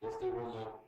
Let's do one more.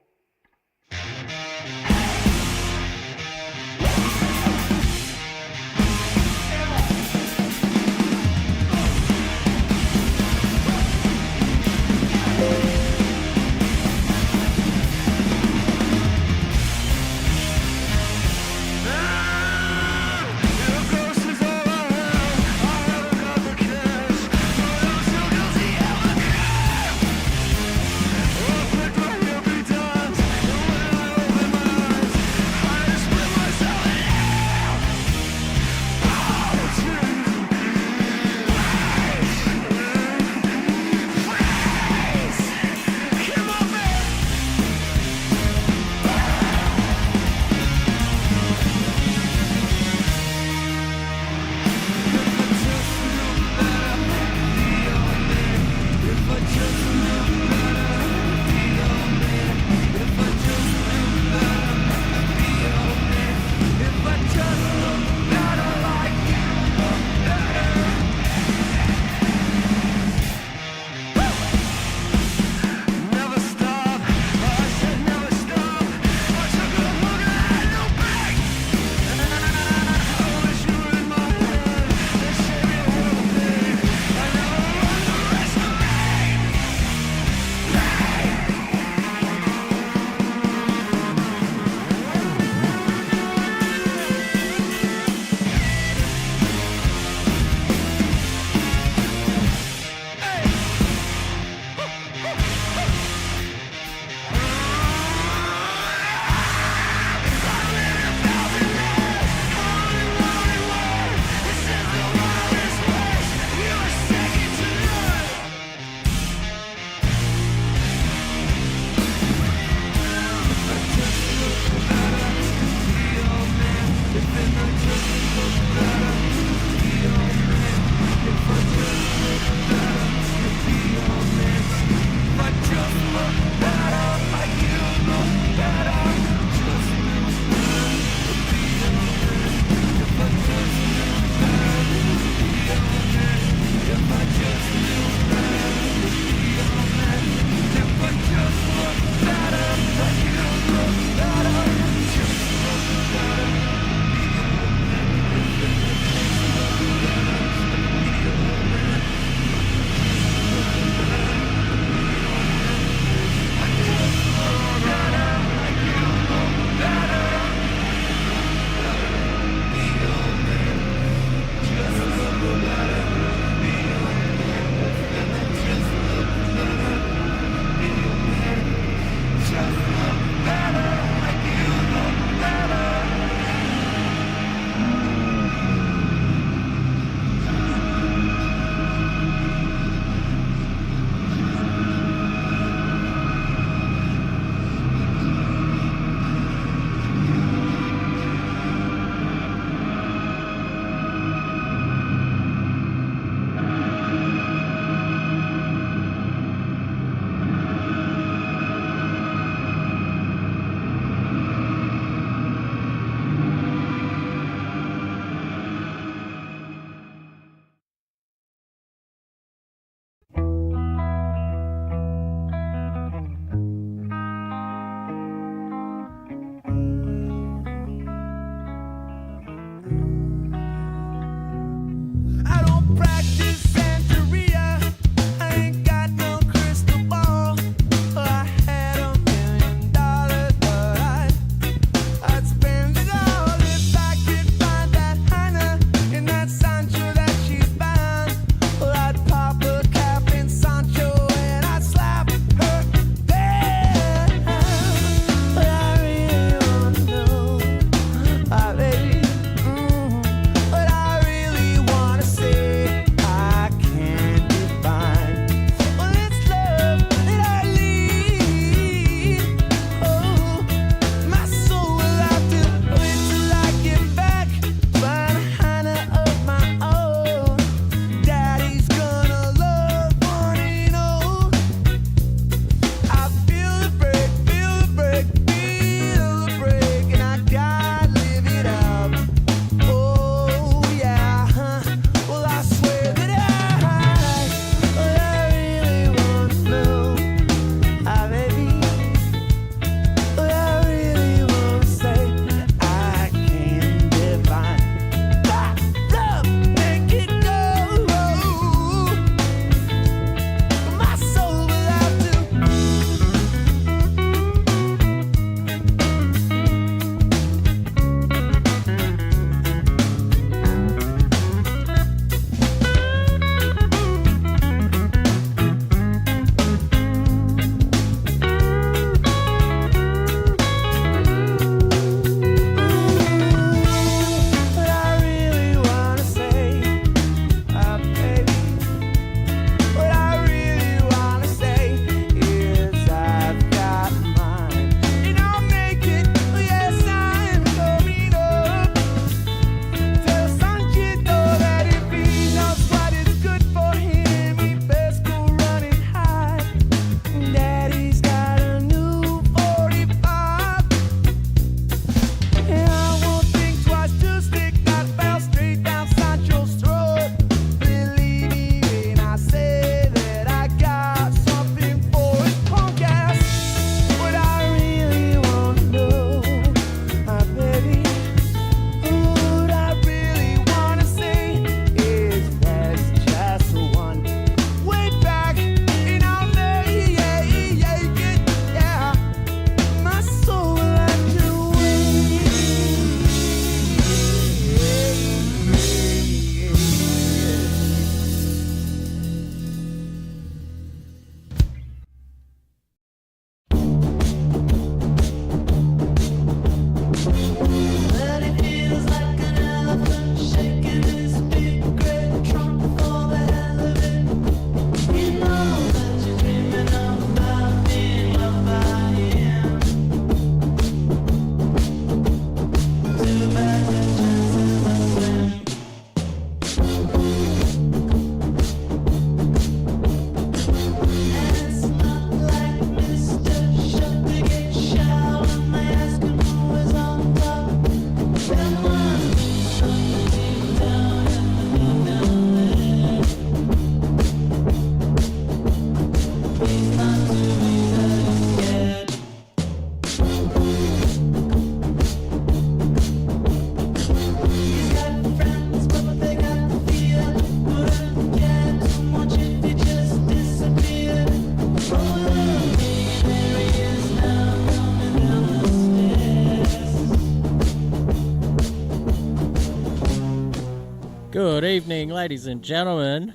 Good evening, ladies and gentlemen.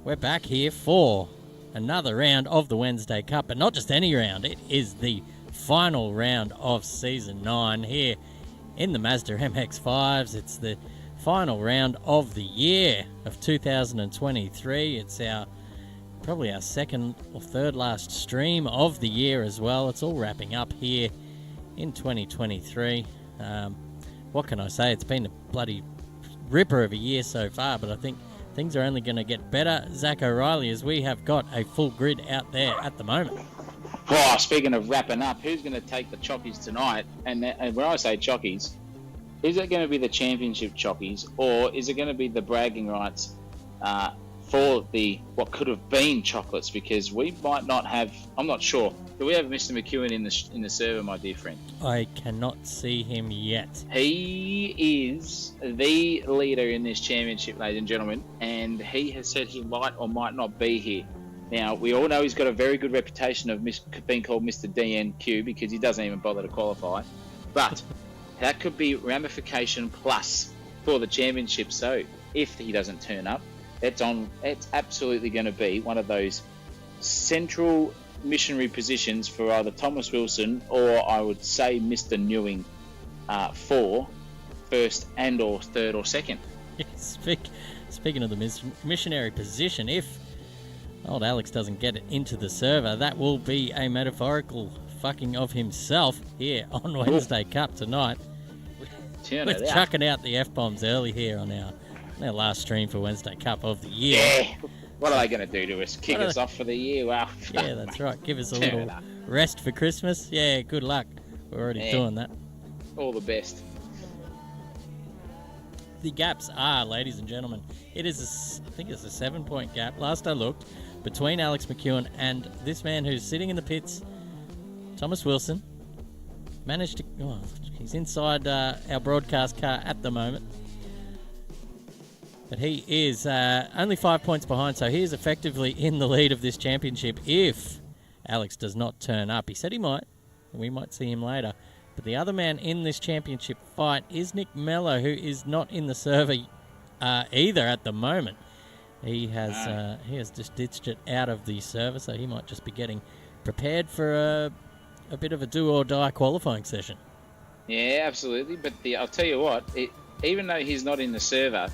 We're back here for another round of the Wednesday Cup, but not just any round. It is the final round of Season 9 here in the Mazda MX-5s. It's the final round of the year of 2023. It's probably our second or third last stream of the year as well. It's all wrapping up here in 2023. What can I say? It's been a bloody ripper of a year so far, but I think things are only going to get better. Zach O'Reilly, as we have got a full grid out there at the moment. Oh, speaking of wrapping up, who's going to take the chockies tonight? And when I say chockies, is it going to be the championship chockies, or is it going to be the bragging rights for the what could have been chocolates? Because we might not have. I'm not sure. Do we have Mr. McEwen in the server, my dear friend? I cannot see him yet. He is the leader in this championship, ladies and gentlemen, and he has said he might or might not be here. Now, we all know he's got a very good reputation of being called Mr. DNQ because he doesn't even bother to qualify. But that could be ramification plus for the championship. So if he doesn't turn up, it's absolutely going to be one of those central missionary positions for either Thomas Wilson or I would say Mr. Newing for first and or third or second. Speaking of the missionary position, if old Alex doesn't get it into the server, that will be a metaphorical fucking of himself here on Wednesday Cup tonight. We're chucking out the F-bombs early here on our last stream for Wednesday Cup of the year. Yeah. What are they going to do to us? Kick us off for the year? Wow. Yeah, that's right. Give us a little rest for Christmas. Yeah, good luck. We're already doing that. All the best. The gaps are, ladies and gentlemen, I think it's a 7-point gap, last I looked, between Alex McEwen and this man who's sitting in the pits, Thomas Wilson. He's inside our broadcast car at the moment. But he is only 5 points behind, so he is effectively in the lead of this championship if Alex does not turn up. He said he might, and we might see him later. But the other man in this championship fight is Nick Mello, who is not in the server either at the moment. He has just ditched it out of the server, so he might just be getting prepared for a bit of a do-or-die qualifying session. Yeah, absolutely. But I'll tell you what, even though he's not in the server,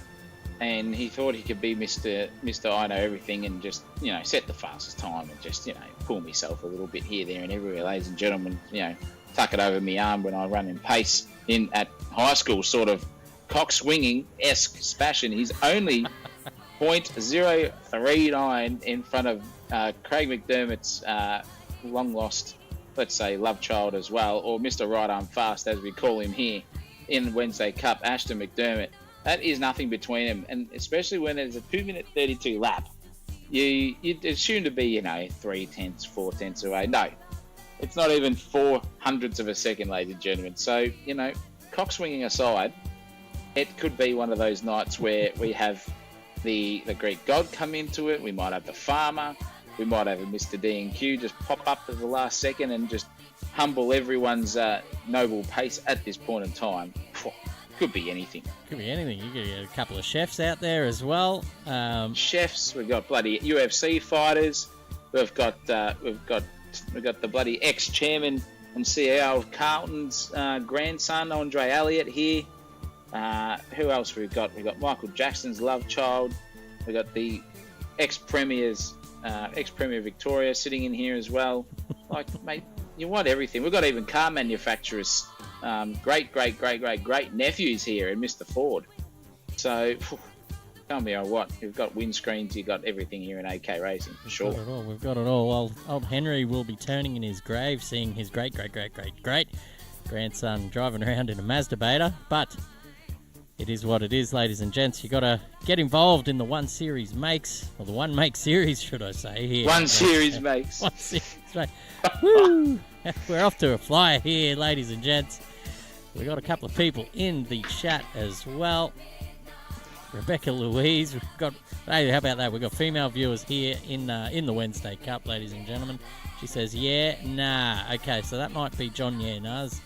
and he thought he could be Mr. I Know Everything and just, set the fastest time and just, pull myself a little bit here, there and everywhere, ladies and gentlemen, tuck it over my arm when I run in pace at high school, sort of cock-swinging-esque fashion. He's only 0.039 in front of Craig McDermott's long-lost, let's say, love child as well, or Mr. Right Arm Fast, as we call him here in Wednesday Cup, Ashton McDermott. That is nothing between them, and especially when it's a 2-minute 32 lap, you'd assume to be, 3 tenths, 4 tenths away. No, it's not even 400ths of a second, ladies and gentlemen. So, cock swinging aside, it could be one of those nights where we have the Greek god come into it. We might have the farmer. We might have a Mr. D&Q just pop up at the last second and just humble everyone's noble pace at this point in time. Could be anything. Could be anything. You could get a couple of chefs out there as well. Chefs. We've got bloody UFC fighters. We've got the bloody ex-chairman and CEO of Carlton's grandson, Andre Elliott, here. Who else we've got? We've got Michael Jackson's love child. We've got the ex-Premier Victoria sitting in here as well. Like, mate, you want everything. We've got even car manufacturers. Great nephews here and Mr. Ford. So, tell me what, we've got windscreens, you've got everything here in AK Racing, for sure. We've got it all. Old Henry will be turning in his grave, seeing his great grandson driving around in a Mazda Beta, but it is what it is, ladies and gents. You got to get involved in the One Series Makes, or the One Make Series, should I say, here. One Series Makes. One Series Makes. Woo! We're off to a flyer here, ladies and gents. We've got a couple of people in the chat as well. Rebecca Louise. Hey, how about that? We've got female viewers here in the Wednesday Cup, ladies and gentlemen. She says, yeah, nah. Okay, so that might be John Yeah Nah's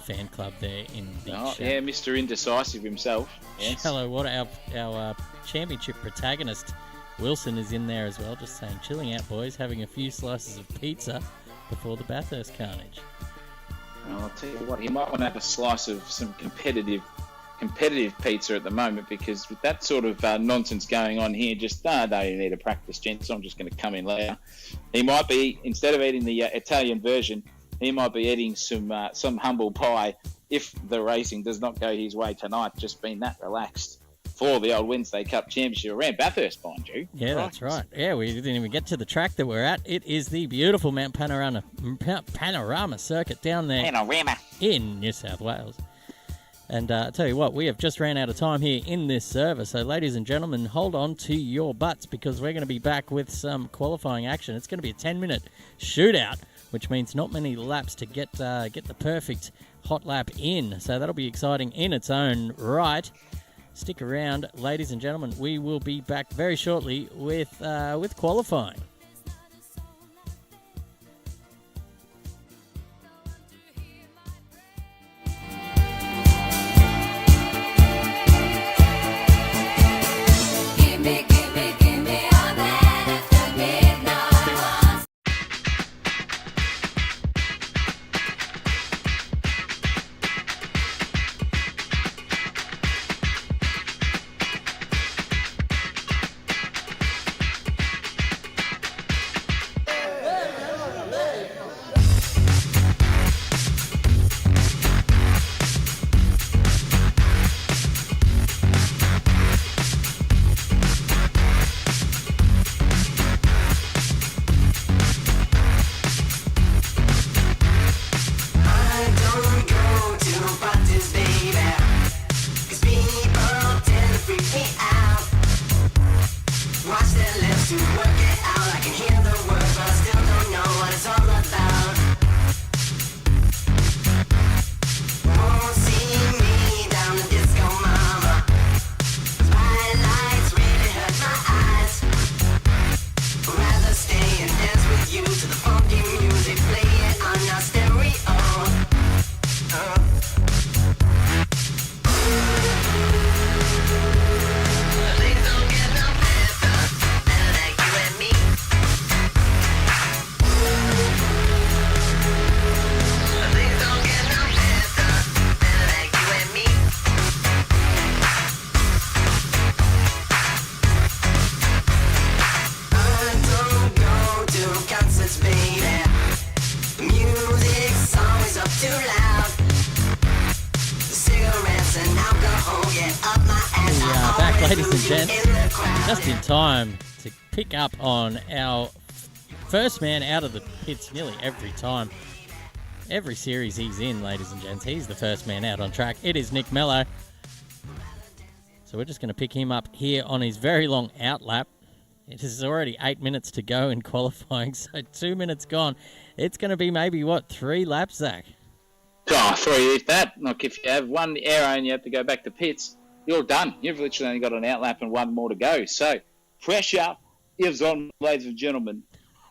fan club there in the yeah, Mr. Indecisive himself. Yes. Hello, what our championship protagonist Wilson is in there as well, just saying, chilling out, boys, having a few slices of pizza before the Bathurst carnage. Well, I'll tell you what, he might want to have a slice of some competitive pizza at the moment, because with that sort of nonsense going on here, just don't need a practice, gents. So I'm just going to come in later. He might be, instead of eating the Italian version, he might be eating some humble pie if the racing does not go his way tonight. Just being that relaxed for the old Wednesday Cup Championship around Bathurst, mind you. Yeah, that's right. Yeah, we didn't even get to the track that we're at. It is the beautiful Mount Panorama Circuit down there in New South Wales. And I tell you what, we have just ran out of time here in this server. So, ladies and gentlemen, hold on to your butts, because we're going to be back with some qualifying action. It's going to be a 10-minute shootout, which means not many laps to get the perfect hot lap in. So that'll be exciting in its own right. Stick around, ladies and gentlemen. We will be back very shortly with qualifying. Ladies and gents, just in time to pick up on our first man out of the pits nearly every time. Every series he's in, ladies and gents, he's the first man out on track. It is Nick Mello. So we're just going to pick him up here on his very long out lap. It is already 8 minutes to go in qualifying, so 2 minutes gone. It's going to be maybe, 3 laps, Zach? Oh, 3 if that. Look, if you have one error and you have to go back to pits, you're done. You've literally only got an out lap and one more to go. So pressure is on, ladies and gentlemen.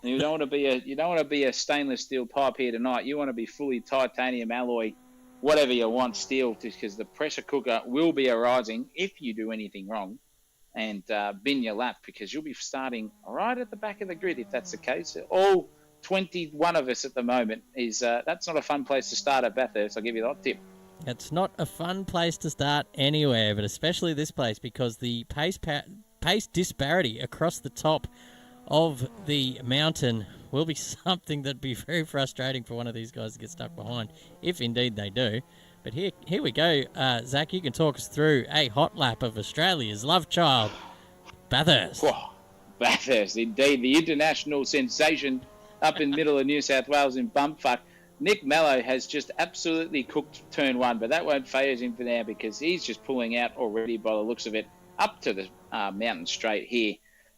And you don't want to be a stainless steel pipe here tonight. You want to be fully titanium alloy, whatever you want, steel, because the pressure cooker will be arising if you do anything wrong, and bin your lap, because you'll be starting right at the back of the grid if that's the case. All 21 of us at the moment is that's not a fun place to start at Bathurst. I'll give you that tip. It's not a fun place to start anywhere, but especially this place, because the pace disparity across the top of the mountain will be something that'd be very frustrating for one of these guys to get stuck behind, if indeed they do. But here we go. Zach, you can talk us through a hot lap of Australia's love child, Bathurst. Whoa, Bathurst, indeed. The international sensation up in the middle of New South Wales in bumfuck. Nick Mello has just absolutely cooked turn 1, but that won't phase him for now, because he's just pulling out already by the looks of it up to the mountain straight here.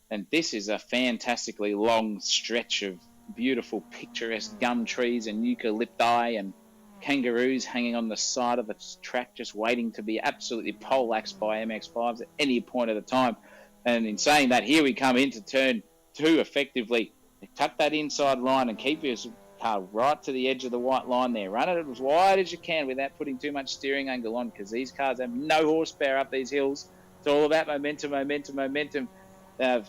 And this is a fantastically long stretch of beautiful, picturesque gum trees and eucalypti and kangaroos hanging on the side of the track, just waiting to be absolutely poleaxed by MX-5s at any point of the time. And in saying that, here we come into turn 2 effectively. Cut that inside line and keep car right to the edge of the white line there. Run it as wide as you can without putting too much steering angle on, because these cars have no horsepower up these hills. It's all about momentum.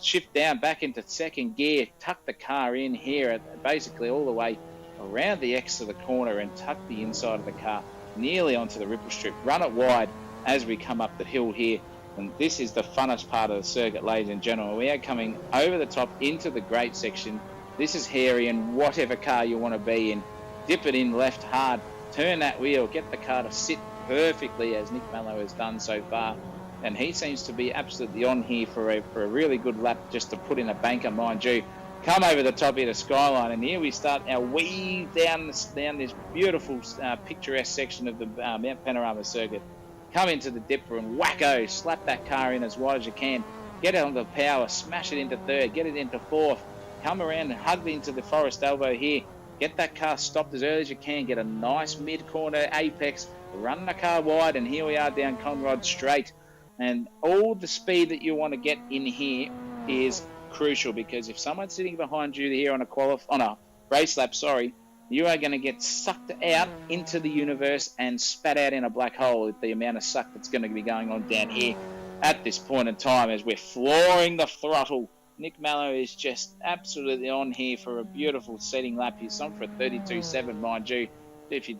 Shift down back into second gear, tuck the car in here, basically all the way around the X of the corner and tuck the inside of the car nearly onto the ripple strip. Run it wide as we come up the hill here. And this is the funnest part of the circuit, ladies and gentlemen. We are coming over the top into the great section. This is hairy, and whatever car you want to be in, dip it in left hard, turn that wheel, get the car to sit perfectly as Nick Mallow has done so far. And he seems to be absolutely on here for a really good lap, just to put in a banker, mind you. Come over the top here to Skyline, and here we start our weave down this beautiful picturesque section of the Mount Panorama circuit. Come into the dipper and wacko, slap that car in as wide as you can. Get it onto the power, smash it into third, get it into fourth. Come around and hug into the Forest Elbow here. Get that car stopped as early as you can. Get a nice mid-corner apex, run the car wide, and here we are down Conrod Straight. And all the speed that you want to get in here is crucial, because if someone's sitting behind you here on a race lap, you are going to get sucked out into the universe and spat out in a black hole with the amount of suck that's going to be going on down here at this point in time as we're flooring the throttle. Nick Mallow is just absolutely on here for a beautiful setting lap. He's on for a 32.7, mind you. If you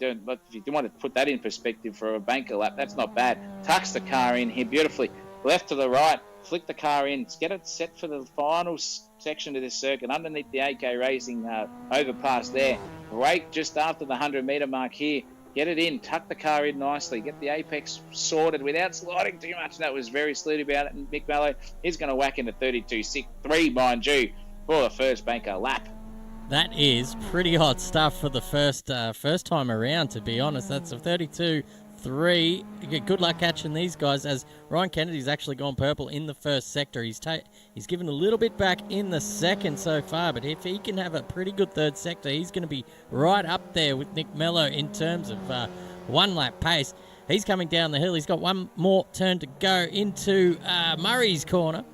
want to put that in perspective for a banker lap, that's not bad. Tucks the car in here beautifully. Left to the right, flick the car in. Get it set for the final section of this circuit underneath the AK Racing overpass there. Brake just after the 100-metre mark here. Get it in, tuck the car in nicely, get the apex sorted without sliding too much. That was very sleuth about it. And Nick Mallow is going to whack into 32.63, mind you, for the first banker lap. That is pretty hot stuff for the first time around, to be honest. That's a 32.3. Good luck catching these guys, as Ryan Kennedy's actually gone purple in the first sector. He's given a little bit back in the second so far, but if he can have a pretty good third sector, he's going to be right up there with Nick Mallow in terms of one-lap pace. He's coming down the hill. He's got one more turn to go into Murray's corner,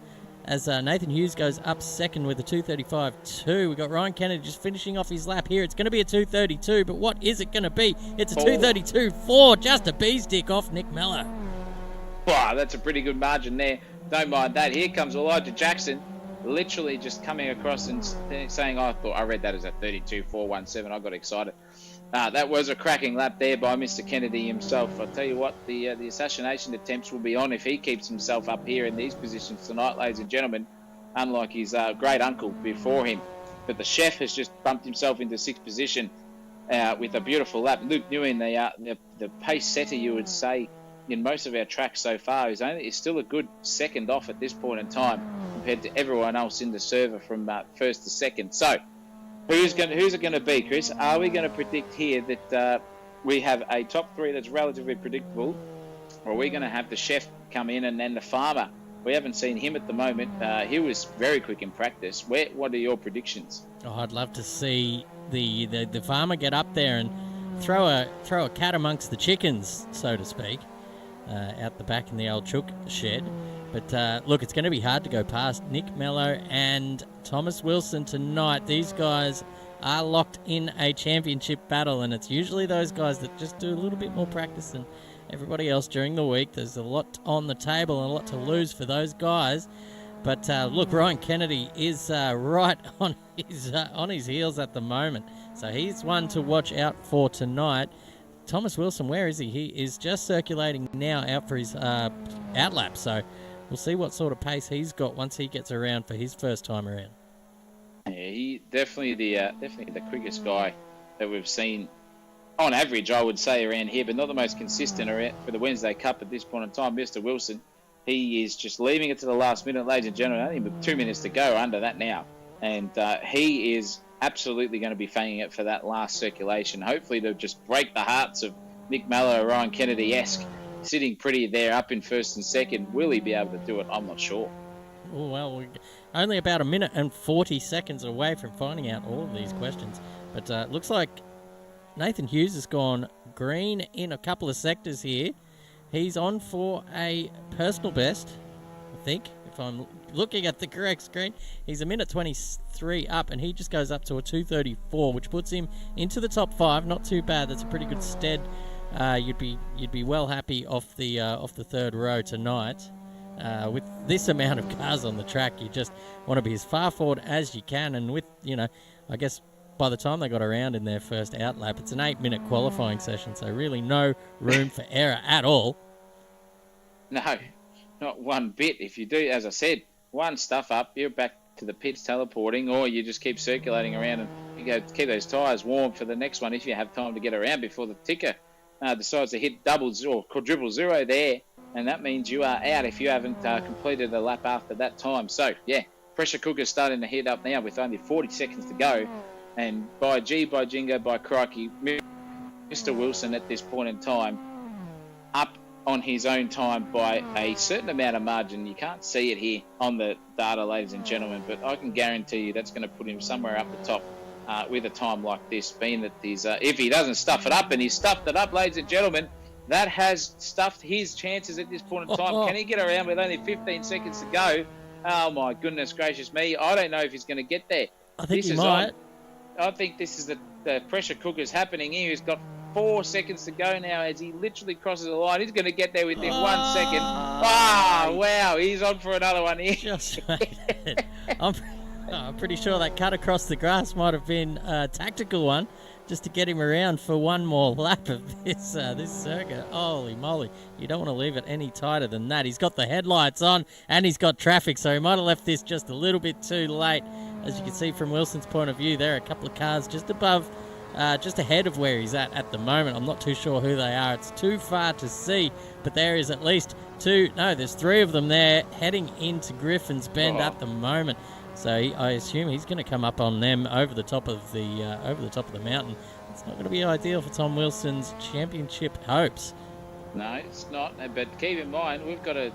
as Nathan Hughes goes up second with a 2:35.2. We've got Ryan Kennedy just finishing off his lap here. It's going to be a 2:32, but what is it going to be? It's a 2:32.4, just a bee's dick off Nick Mallow. Wow, that's a pretty good margin there. Don't mind that. Here comes Elijah Jackson, literally just coming across and saying, I read that as a 32.417. I got excited. That was a cracking lap there by Mr. Kennedy himself. I'll tell you what, the assassination attempts will be on if he keeps himself up here in these positions tonight, ladies and gentlemen, unlike his great uncle before him. But the chef has just bumped himself into sixth position with a beautiful lap. Luke Nguyen, the pace setter, you would say, in most of our tracks so far, is still a good second off at this point in time compared to everyone else in the server from first to second. So, who's it going to be, Chris? Are we going to predict here that we have a top three that's relatively predictable, or are we going to have the chef come in and then the farmer? We haven't seen him at the moment. He was very quick in practice. What are your predictions? Oh, I'd love to see the farmer get up there and throw a cat amongst the chickens, so to speak, out the back in the old chook shed. But look, it's going to be hard to go past Nick Mallow and Thomas Wilson tonight. These guys are locked in a championship battle, and it's usually those guys that just do a little bit more practice than everybody else during the week. There's a lot on the table and a lot to lose for those guys. But look, Ryan Kennedy is right on his heels at the moment, so he's one to watch out for tonight. Thomas Wilson, where is he? He is just circulating now out for his outlap, so we'll see what sort of pace he's got once he gets around for his first time around. Yeah, he definitely the quickest guy that we've seen on average, I would say, around here, but not the most consistent for the Wednesday Cup at this point in time. Mr. Wilson, he is just leaving it to the last minute, ladies and gentlemen. Only 2 minutes to go under that now, and he is absolutely going to be fanging it for that last circulation. Hopefully to just break the hearts of Nick Mallow, Ryan Kennedy-esque, sitting pretty there up in first and second. Will he be able to do it? I'm not sure. Oh, well, we're only about a minute and 40 seconds away from finding out all of these questions. But looks like Nathan Hughes has gone green in a couple of sectors here. He's on for a personal best, I think, if I'm looking at the correct screen. He's a minute 23 up, and he just goes up to a 2:34, which puts him into the top 5. Not too bad. That's a pretty good stead. You'd be well happy off the third row tonight. With this amount of cars on the track, you just want to be as far forward as you can. And with, I guess by the time they got around in their first out lap, it's an 8-minute qualifying session, so really no room for error at all. No, not one bit. If you do, as I said, one stuff up, you're back to the pits teleporting, or you just keep circulating around and you go keep those tyres warm for the next one if you have time to get around before the ticker decides to hit double or quadruple zero there. And that means you are out if you haven't completed a lap after that time. So, yeah, pressure cooker's starting to heat up now with only 40 seconds to go. And by Jingo, by crikey, Mr. Wilson at this point in time, up on his own time by a certain amount of margin. You can't see it here on the data, ladies and gentlemen, but I can guarantee you that's going to put him somewhere up the top with a time like this, being that he's, if he doesn't stuff it up, and he's stuffed it up, ladies and gentlemen, that has stuffed his chances at this point in time. Can he get around with only 15 seconds to go? Oh, my goodness gracious me. I don't know if he's going to get there. I think he might. I think this is the pressure cooker's happening here. He's got 4 seconds to go now as he literally crosses the line. He's going to get there within 1 second. Wow. He's on for another one here. Just waited. I'm pretty sure that cut across the grass might have been a tactical one, just to get him around for one more lap of this circuit. Holy moly. You don't want to leave it any tighter than that. He's got the headlights on and he's got traffic, so he might have left this just a little bit too late. As you can see from Wilson's point of view, there are a couple of cars just above, just ahead of where he's at the moment. I'm not too sure who they are. It's too far to see, but there is at least there's 3 of them there heading into Griffin's Bend at the moment. So I assume he's going to come up on them over the top of the mountain. It's not going to be ideal for Tom Wilson's championship hopes. No, it's not. But keep in mind, we've got an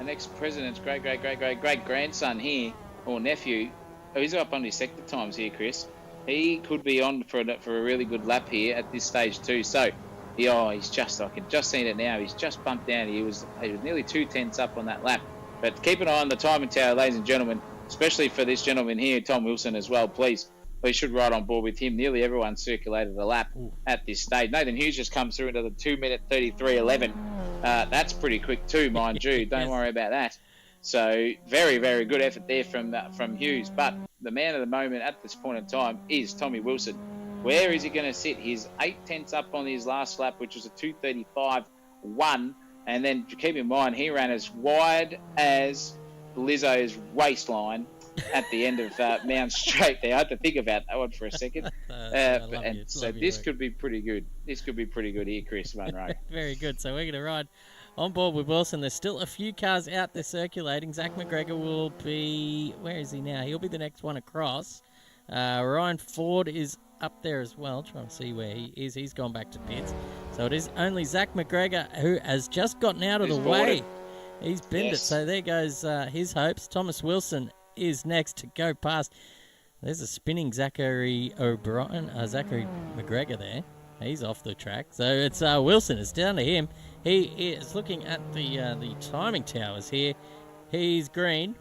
ex-president's great grandson here, or nephew. Oh, he's up on his sector times here, Chris. He could be on for a really good lap here at this stage too. So, he's just, I can just see it now. He's just bumped down. He was nearly 2 tenths up on that lap. But keep an eye on the timing tower, ladies and gentlemen, especially for this gentleman here, Tom Wilson, as well. Please should ride on board with him. Nearly everyone circulated a lap at this stage. Nathan Hughes just comes through into the 2-minute 33.11. That's pretty quick too, mind you. Don't worry about that. So very, very good effort there from Hughes. But the man of the moment at this point in time is Tommy Wilson. Where is he going to sit? He's 8 tenths up on his last lap, which was a 2:35.1. And then keep in mind, he ran as wide as Lizzo's waistline at the end of Mount Straight there. I had to think about that one for a second. This could be pretty good. This could be pretty good here, Chris Munro. Very good. So we're going to ride on board with Wilson. There's still a few cars out there circulating. Zach McGregor will be... Where is he now? He'll be the next one across. Ryan Ford is up there as well, trying to see where he is. He's gone back to pits. So it is only Zach McGregor who has just gotten out of the way. He's binned it. So there goes his hopes. Thomas Wilson is next to go past. There's a spinning Zachary McGregor there. He's off the track. So it's Wilson. It's down to him. He is looking at the timing towers here. He's green,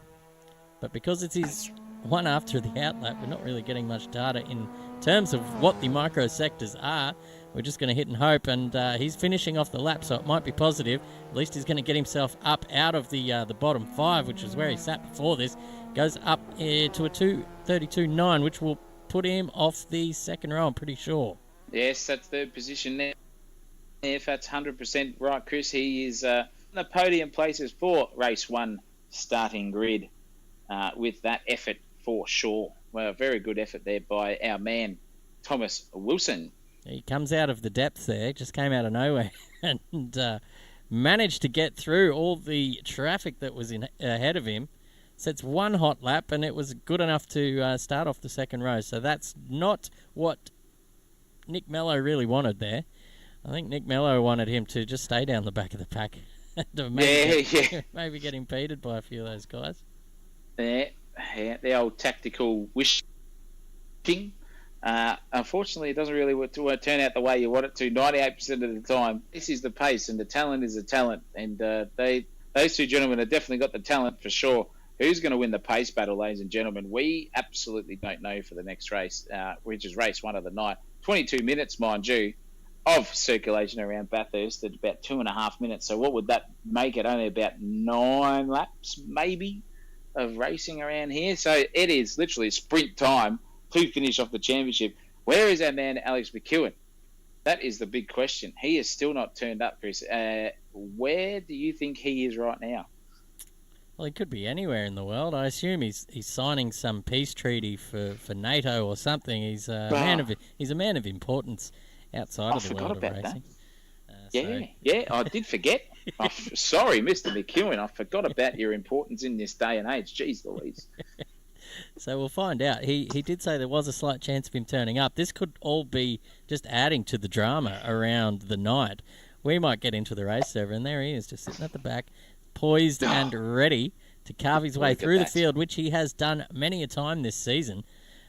but because it's his one after the outlap, we're not really getting much data in terms of what the micro sectors are. We're just going to hit and hope, and he's finishing off the lap, so it might be positive. At least he's going to get himself up out of the bottom 5, which is where he sat before this. Goes up to a 2:32.9, which will put him off the second row, I'm pretty sure. Yes, that's third position there. If that's 100% right, Chris, he is in the podium places for race 1 starting grid with that effort for sure. Well, a very good effort there by our man, Thomas Wilson. He comes out of the depths there, just came out of nowhere and managed to get through all the traffic that was ahead of him. Sets one hot lap, and it was good enough to start off the second row. So that's not what Nick Mello really wanted there. I think Nick Mello wanted him to just stay down the back of the pack. Maybe get impeded by a few of those guys. Yeah, the old tactical wishing. Unfortunately, it doesn't really turn out the way you want it to 98% of the time. This is the pace, and the talent is the talent. And Those two gentlemen have definitely got the talent for sure. Who's going to win the pace battle, ladies and gentlemen? We absolutely don't know for the next race, which is race 1 of the night. 22 minutes, mind you, of circulation around Bathurst at about 2.5 minutes. So what would that make it? Only about 9 laps, maybe, of racing around here. So it is literally sprint time to finish off the championship. Where is our man, Alex McEwen? That is the big question. He has still not turned up, Chris. Where do you think he is right now? Well, he could be anywhere in the world. I assume he's signing some peace treaty for NATO or something. He's a man of importance outside of the world of racing. Yeah, I did forget. Sorry, Mr. McEwen, I forgot about your importance in this day and age. Jeez Louise. So we'll find out. He did say there was a slight chance of him turning up. This could all be just adding to the drama around the night. We might get into the race server, and there he is, just sitting at the back, poised and ready to carve his way through the field, which he has done many a time this season.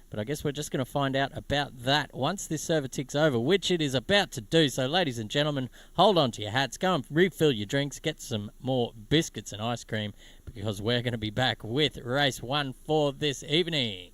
But I guess we're just going to find out about that once this server ticks over, which it is about to do. So, ladies and gentlemen, hold on to your hats, go and refill your drinks, get some more biscuits and ice cream, because we're going to be back with race 1 for this evening.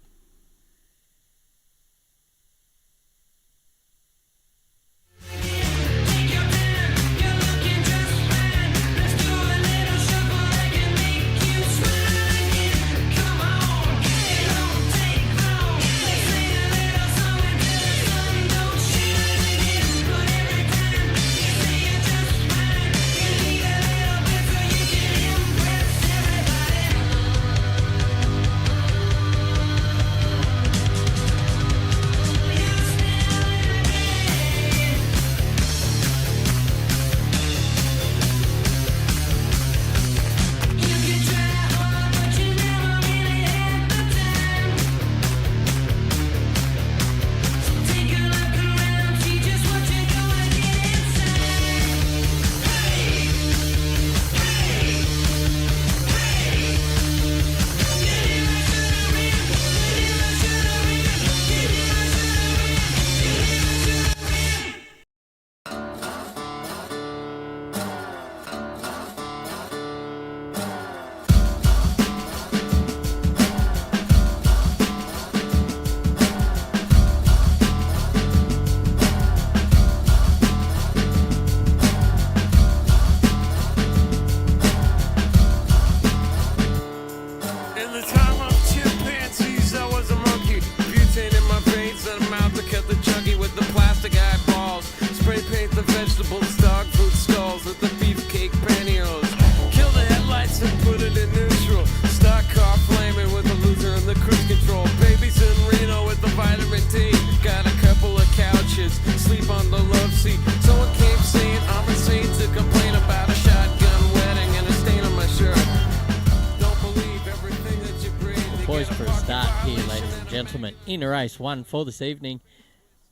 In race 1 for this evening,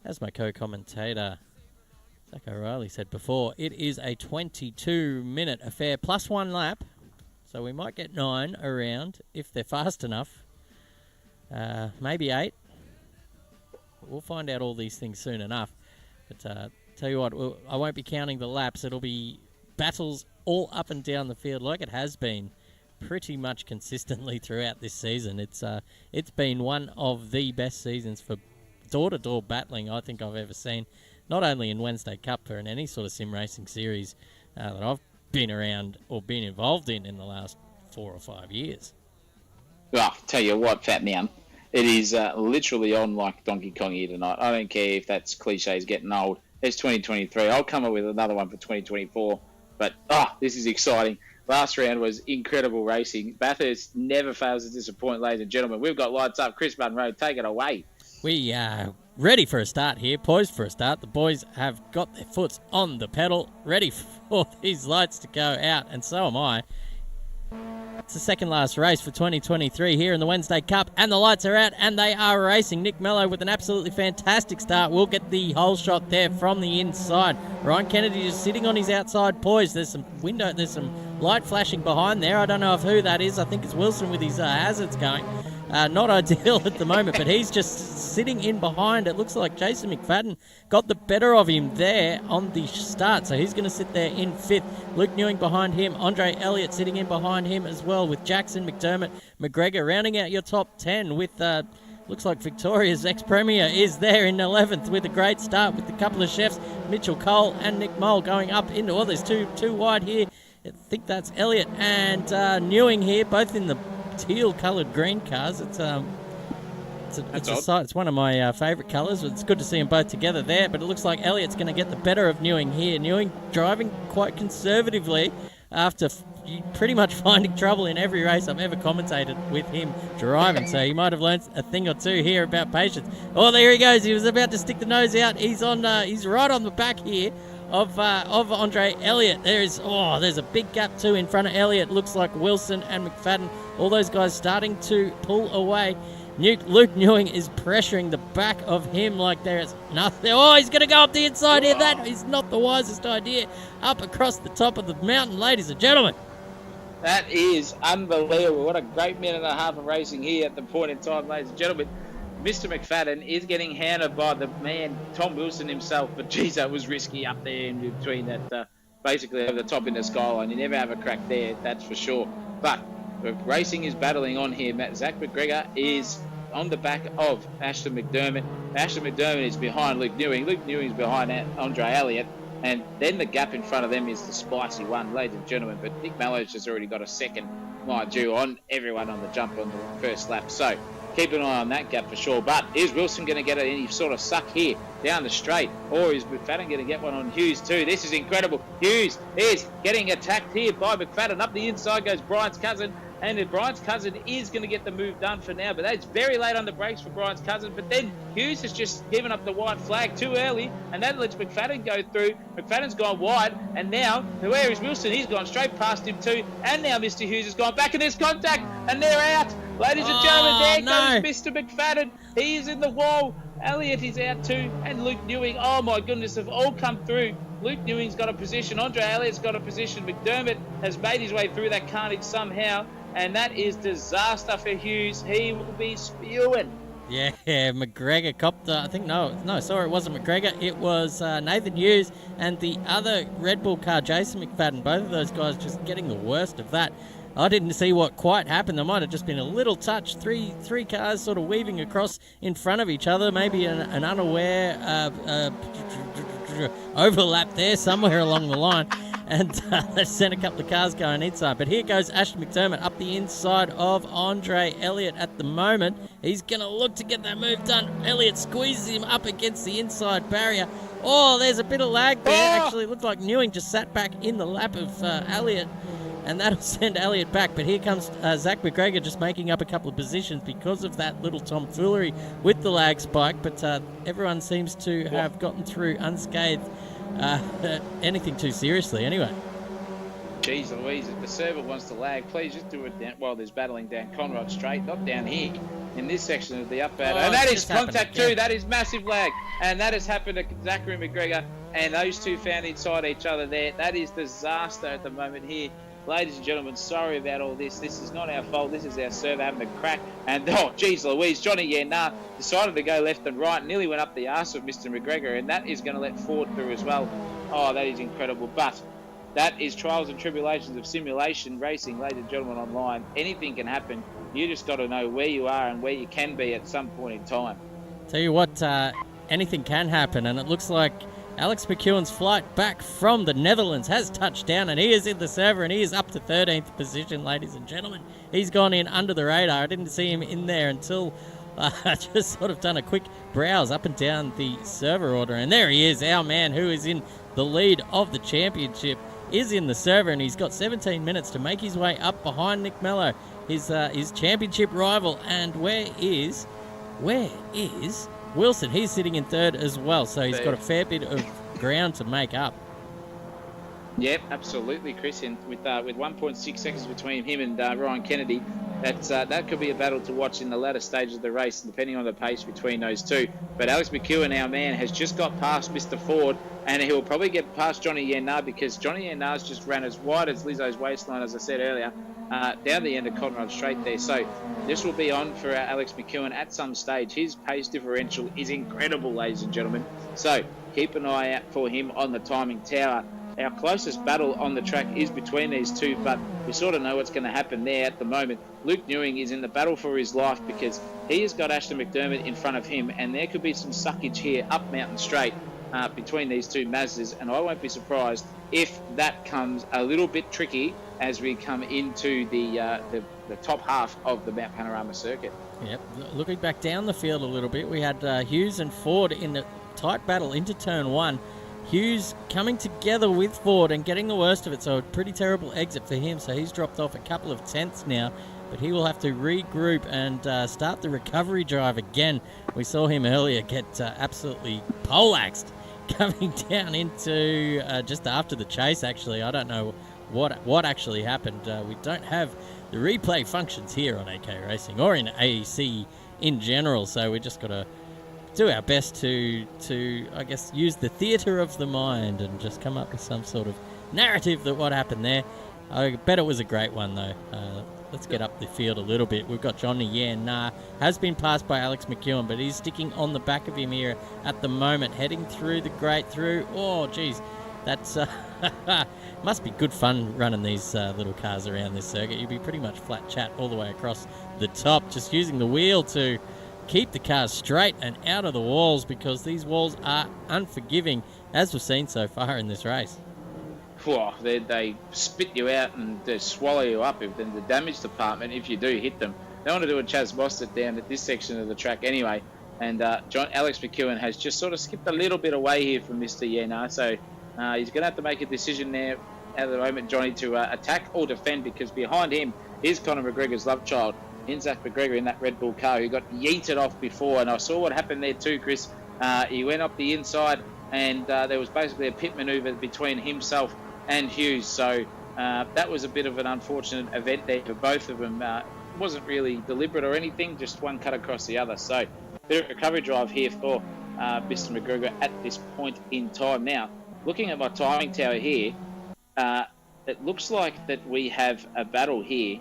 as my co-commentator Zach O'Reilly said before, it is a 22-minute affair plus 1 lap, so we might get 9 around if they're fast enough. Maybe 8. We'll find out all these things soon enough. But tell you what, I won't be counting the laps. It'll be battles all up and down the field like it has been pretty much consistently throughout this season. It's been one of the best seasons for door-to-door battling I think I've ever seen, not only in Wednesday Cup but in any sort of sim racing series that I've been around or been involved in the last 4 or 5 years. Well, tell you what, Fat Man, it is literally on like Donkey Kong here tonight. I don't care if that's cliches getting old. It's 2023. I'll come up with another one for 2024. But, this is exciting. Last round was incredible racing. Bathurst never fails to disappoint, ladies and gentlemen. We've got lights up. Chris Munro, take it away. We are ready for a start here, poised for a start. The boys have got their foots on the pedal, ready for these lights to go out, and so am I. It's the second last race for 2023 here in the Wednesday Cup, and the lights are out, and they are racing. Nick Mello with an absolutely fantastic start. We'll get the whole shot there from the inside. Ryan Kennedy just sitting on his outside poise. There's some light flashing behind there. I don't know who that is. I think it's Wilson with his hazards going. Not ideal at the moment, but he's just sitting in behind. It looks like Jason McFadden got the better of him there on the start, so he's going to sit there in 5th. Luke Newing behind him. Andre Elliott sitting in behind him as well, with Jackson, McDermott, McGregor rounding out your top 10 with... looks like Victoria's ex-premier is there in 11th with a great start with a couple of chefs, Mitchell Cole and Nick Mole going up into... Oh, there's two wide here. I think that's Elliott and Newing here, both in the teal-coloured green cars. It's a sight. It's one of my favourite colours. It's good to see them both together there, but it looks like Elliott's going to get the better of Newing here. Newing driving quite conservatively after pretty much finding trouble in every race I've ever commentated with him driving, so he might have learned a thing or two here about patience. Oh, there he goes. He was about to stick the nose out. He's right on the back here of Andre Elliott. There's a big gap too in front of Elliott. Looks like Wilson and McFadden, all those guys starting to pull away. Luke Newing is pressuring the back of him like there's nothing. Oh, he's going to go up the inside here. That is not the wisest idea. Up across the top of the mountain, ladies and gentlemen. That is unbelievable. What a great minute and a half of racing here at the point in time, ladies and gentlemen. Mr. McFadden is getting handled by the man, Tom Wilson himself, but geez, that was risky up there in between that, basically over the top in the skyline. You never have a crack there, that's for sure. But the racing is battling on here. Zach McGregor is on the back of Ashton McDermott. Ashton McDermott is behind Luke Newing. Luke Newing is behind Andre Elliott. And then the gap in front of them is the spicy one, ladies and gentlemen. But Nick Mellow's just already got a second, mind you, on everyone on the jump on the first lap. So keep an eye on that gap for sure. But is Wilson going to get any sort of suck here down the straight? Or is McFadden going to get one on Hughes too? This is incredible. Hughes is getting attacked here by McFadden. Up the inside goes Brian's cousin. And Brian's cousin is going to get the move done for now. But that's very late on the brakes for Brian's cousin. But then Hughes has just given up the white flag too early. And that lets McFadden go through. McFadden's gone wide. And now, where is Wilson? He's gone straight past him too. And now Mr. Hughes has gone back. And there's contact. And they're out. Ladies and gentlemen, there goes Mr. McFadden. He is in the wall. Elliott is out too. And Luke Newing, oh my goodness, have all come through. Luke Newing's got a position. Andre Elliott's got a position. McDermott has made his way through that carnage somehow. And that is disaster for Hughes. He will be spewing. Yeah, McGregor copped, sorry, it wasn't McGregor. It was Nathan Hughes and the other Red Bull car, Jason McFadden. Both of those guys just getting the worst of that. I didn't see what quite happened. There might have just been a little touch. Three cars sort of weaving across in front of each other. Maybe an unaware overlap there somewhere along the line. And they sent a couple of cars going inside. But here goes Ashton McDermott up the inside of Andre Elliott at the moment. He's going to look to get that move done. Elliott squeezes him up against the inside barrier. Oh, there's a bit of lag there. Actually, it looked like Newing just sat back in the lap of Elliott. And that'll send Elliott back. But here comes Zach McGregor just making up a couple of positions because of that little tomfoolery with the lag spike. But everyone seems to have gotten through unscathed. Anything too seriously anyway. Jeez Louise, if the server wants to lag, please just do it down, while there's battling down Conrod Straight, not down here in this section of the up battle. And that is contact too. That is massive lag. And that has happened to Zachary McGregor, and those two found inside each other there. That is disaster at the moment here. Ladies and gentlemen, sorry about all this. This is not our fault. This is our server having a crack. And, oh, geez Louise, Johnny decided to go left and right. Nearly went up the arse of Mr. McGregor, and that is going to let Ford through as well. Oh, that is incredible. But that is trials and tribulations of simulation racing, ladies and gentlemen, online. Anything can happen. You just got to know where you are and where you can be at some point in time. Tell you what, anything can happen, and it looks like Alex McEwen's flight back from the Netherlands has touched down, and he is in the server, and he is up to 13th position, ladies and gentlemen. He's gone in under the radar. I didn't see him in there until I just sort of done a quick browse up and down the server order, and there he is, our man who is in the lead of the championship, is in the server, and he's got 17 minutes to make his way up behind Nick Mello, his championship rival. And where is Wilson? He's sitting in third as well, so he's got a fair bit of ground to make up. Yep, absolutely, Chris. And with 1.6 seconds between him and Ryan Kennedy, That could be a battle to watch in the latter stages of the race, depending on the pace between those two. But Alex McEwen, our man, has just got past Mr. Ford, and he'll probably get past Johnny Yennar, because Johnny Yennar's just ran as wide as Lizzo's waistline, as I said earlier, down the end of Cotton Rod Straight there. So this will be on for Alex McEwen at some stage. His pace differential is incredible, ladies and gentlemen. So keep an eye out for him on the timing tower. Our closest battle on the track is between these two, but we sort of know what's going to happen there at the moment. Luke Newing is in the battle for his life, because he has got Ashton McDermott in front of him, and there could be some suckage here up Mountain Straight between these two Mazdas, and I won't be surprised if that comes a little bit tricky as we come into the top half of the Mount Panorama circuit. Yep, looking back down the field a little bit, we had Hughes and Ford in the tight battle into turn one. Hughes coming together with Ford and getting the worst of it, so a pretty terrible exit for him. So he's dropped off a couple of tenths now, but he will have to regroup and start the recovery drive again. We saw him earlier get absolutely poleaxed coming down into just after the chase, actually. I don't know what actually happened. We don't have the replay functions here on AK Racing or in AEC in general, so we just got to do our best to I guess use the theatre of the mind and just come up with some sort of narrative that what happened there. I bet it was a great one though. Let's get up the field a little bit. We've got Johnny Yennar, has been passed by Alex McEwen, but he's sticking on the back of him here at the moment, heading through the grate through. Oh geez, that's must be good fun running these little cars around this circuit. You'd be pretty much flat chat all the way across the top, just using the wheel to keep the cars straight and out of the walls, because these walls are unforgiving, as we've seen so far in this race. Whoa, they spit you out and they swallow you up in the damage department if you do hit them. They want to do a Chaz Mostert down at this section of the track anyway. And Alex McEwen has just sort of skipped a little bit away here from Mr. Yennar. So he's going to have to make a decision there at the moment, Johnny, to attack or defend, because behind him is Conor McGregor's love child, in Zach McGregor in that Red Bull car, who got yeeted off before. And I saw what happened there too, Chris. He went up the inside, and there was basically a pit manoeuvre between himself and Hughes. So that was a bit of an unfortunate event there for both of them. It wasn't really deliberate or anything, just one cut across the other. So bit of a recovery drive here for Mr. McGregor at this point in time. Now, looking at my timing tower here, it looks like that we have a battle here.